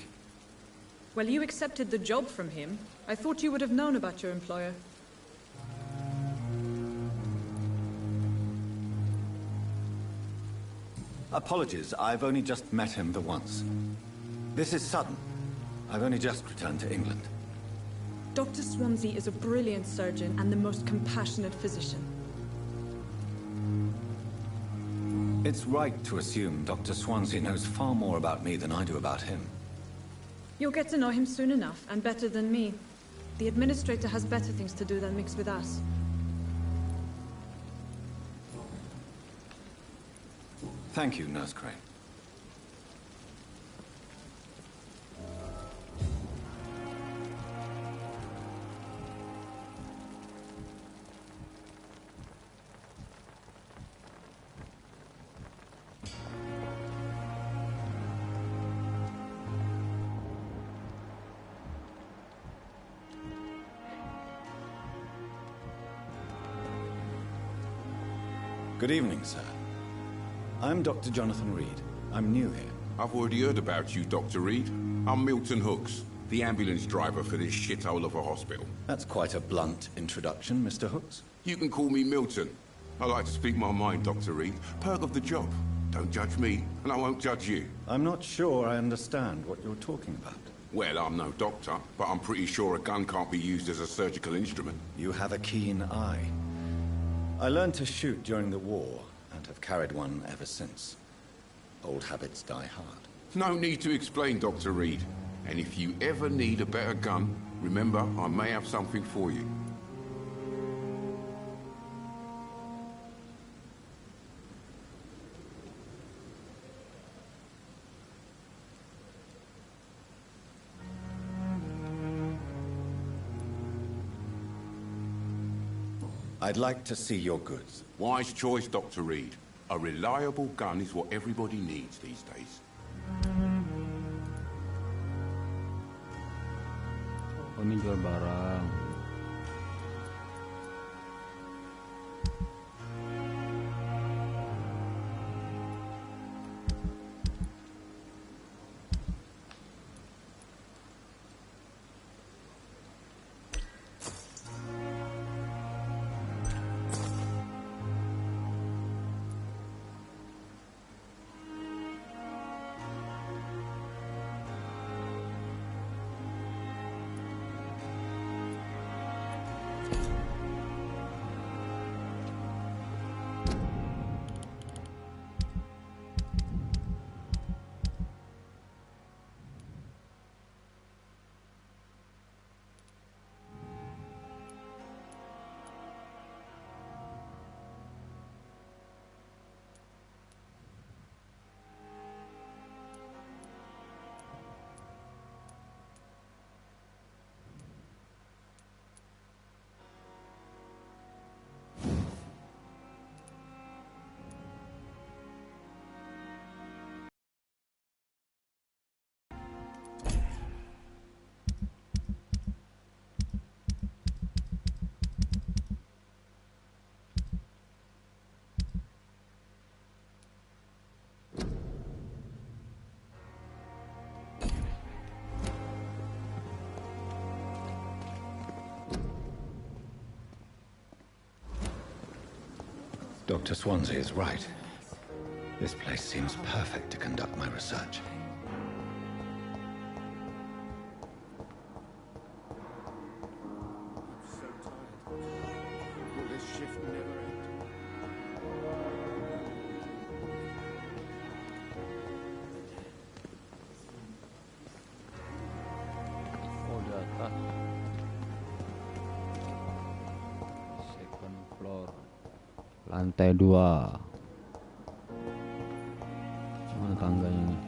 Well, you accepted the job from him. I thought you would have known about your employer. Apologies, I've only just met him the once. This is sudden. I've only just returned to England. Dr. Swansea is a brilliant surgeon and the most compassionate physician. It's right to assume Dr. Swansea knows far more about me than I do about him. You'll get to know him soon enough, and better than me. The administrator has better things to do than mix with us. Thank you, Nurse Crane. Good evening, sir. I'm Dr. Jonathan Reed. I'm new here. I've already heard about you, Dr. Reed. I'm Milton Hooks, the ambulance driver for this shithole of a hospital. That's quite a blunt introduction, Mr. Hooks. You can call me Milton. I like to speak my mind, Dr. Reed. Perk of the job. Don't judge me, and I won't judge you. I'm not sure I understand what you're talking about. Well, I'm no doctor, but I'm pretty sure a gun can't be used as a surgical instrument. You have a keen eye. I learned to shoot during the war, and have carried one ever since. Old habits die hard. No need to explain, Dr. Reed. And if you ever need a better gun, remember, I may have something for you. I'd like to see your goods. Wise choice, Dr. Reed. A reliable gun is what everybody needs these days. Oh, ini jual barang. Dr. Swansea is right. This place seems perfect to conduct my research. Oh, di atas. Second floor. Lantai 2. Mana tangganya nih?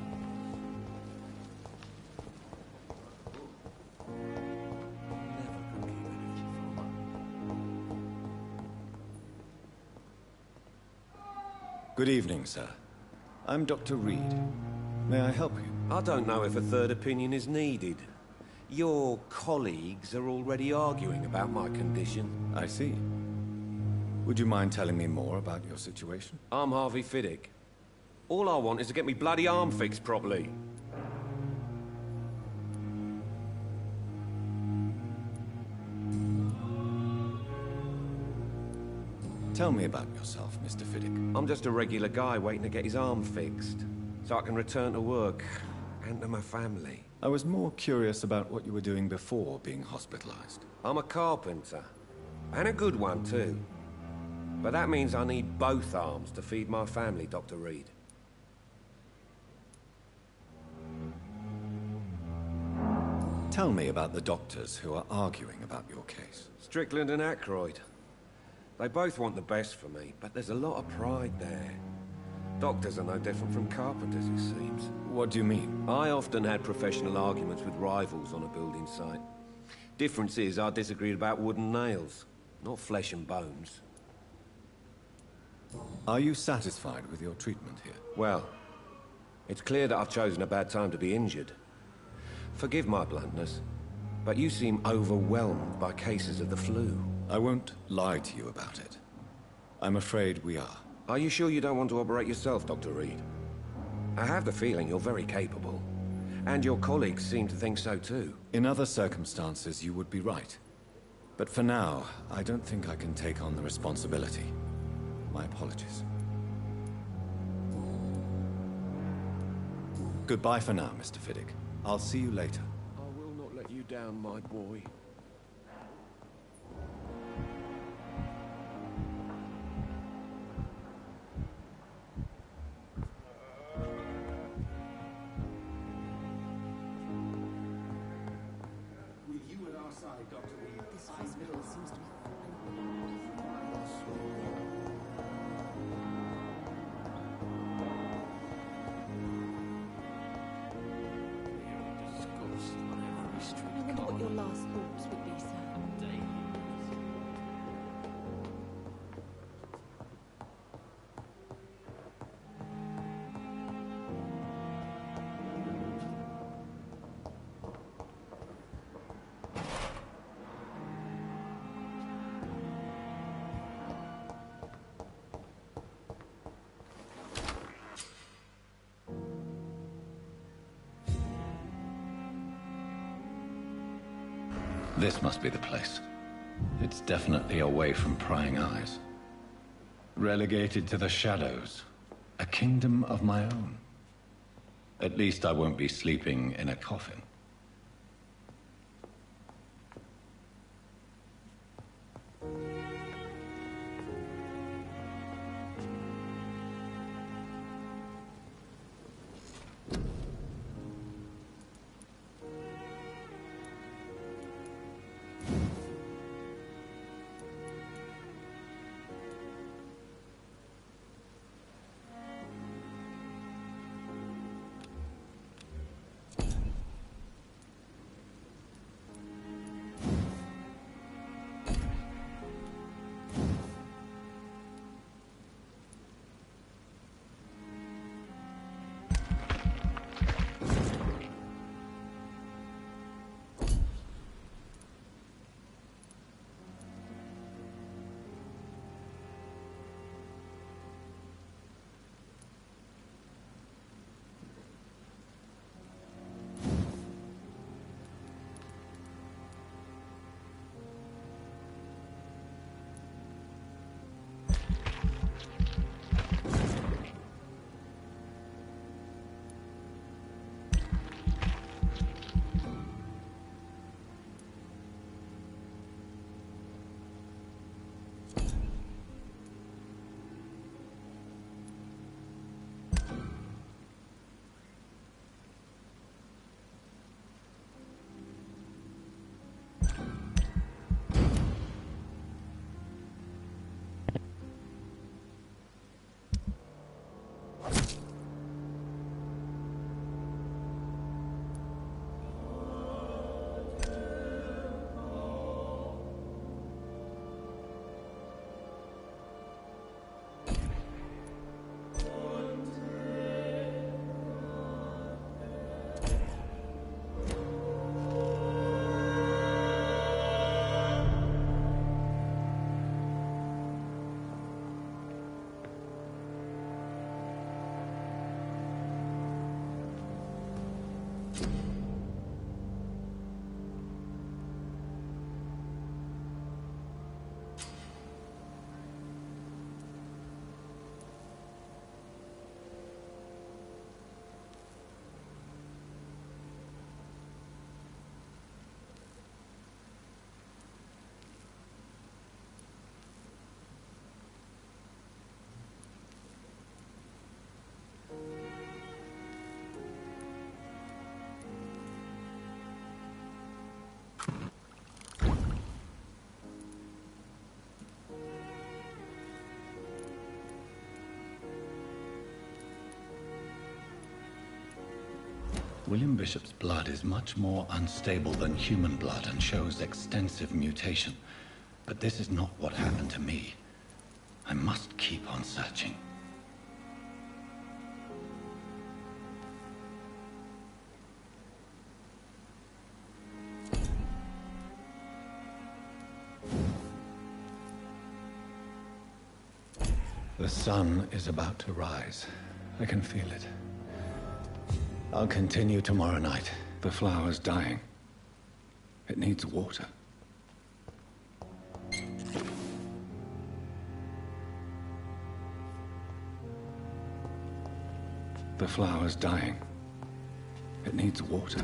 Good evening, sir. I'm Dr. Reed. May I help you? I don't know if a third opinion is needed. Your colleagues are already arguing about my condition. I see. Would you mind telling me more about your situation? I'm Harvey Fiddick. All I want is to get me bloody arm fixed properly. Tell me about yourself, Mr. Fiddick. I'm just a regular guy waiting to get his arm fixed, so I can return to work and to my family. I was more curious about what you were doing before being hospitalized. I'm a carpenter, and a good one too. But that means I need both arms to feed my family, Dr. Reed. Tell me about the doctors who are arguing about your case. Strickland and Aykroyd. They both want the best for me, but there's a lot of pride there. Doctors are no different from carpenters, it seems. What do you mean? I often had professional arguments with rivals on a building site. Difference is, I disagreed about wooden nails, not flesh and bones. Are you satisfied with your treatment here? Well, it's clear that I've chosen a bad time to be injured. Forgive my bluntness, but you seem overwhelmed by cases of the flu. I won't lie to you about it. I'm afraid we are. Are you sure you don't want to operate yourself, Dr. Reed? I have the feeling you're very capable. And your colleagues seem to think so too. In other circumstances, you would be right. But for now, I don't think I can take on the responsibility. My apologies. Goodbye for now, Mr. Fiddick. I'll see you later. I will not let you down, my boy. This hospital seems to be I wonder what your last thoughts would be, sir. This must be the place. It's definitely away from prying eyes. Relegated to the shadows. A kingdom of my own. At least I won't be sleeping in a coffin. William Bishop's blood is much more unstable than human blood and shows extensive mutation. But this is not what happened to me. I must keep on searching. The sun is about to rise. I can feel it. I'll continue tomorrow night. The flower's dying. It needs water. The flower's dying. It needs water.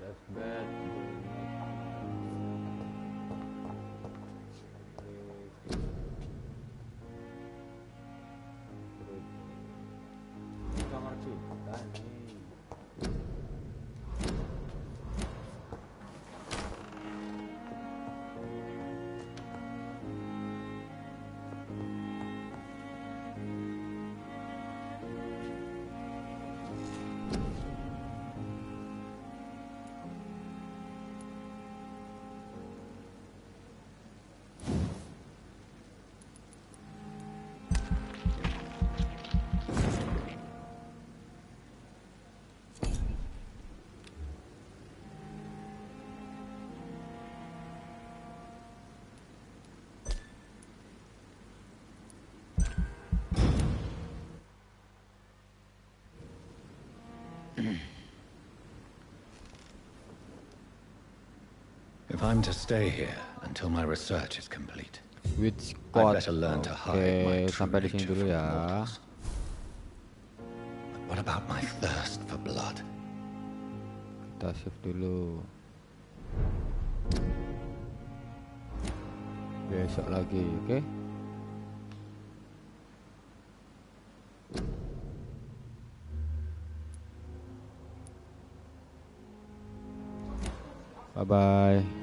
That's bad. Kamar cinta nih. If I'm to stay here until my research is complete, Which I'd spot? better learn to hide my Oke, true sampai di sini nature dulu from ya. mortals. But what about my thirst for blood? Kita save dulu. Besok lagi, oke? Bye bye.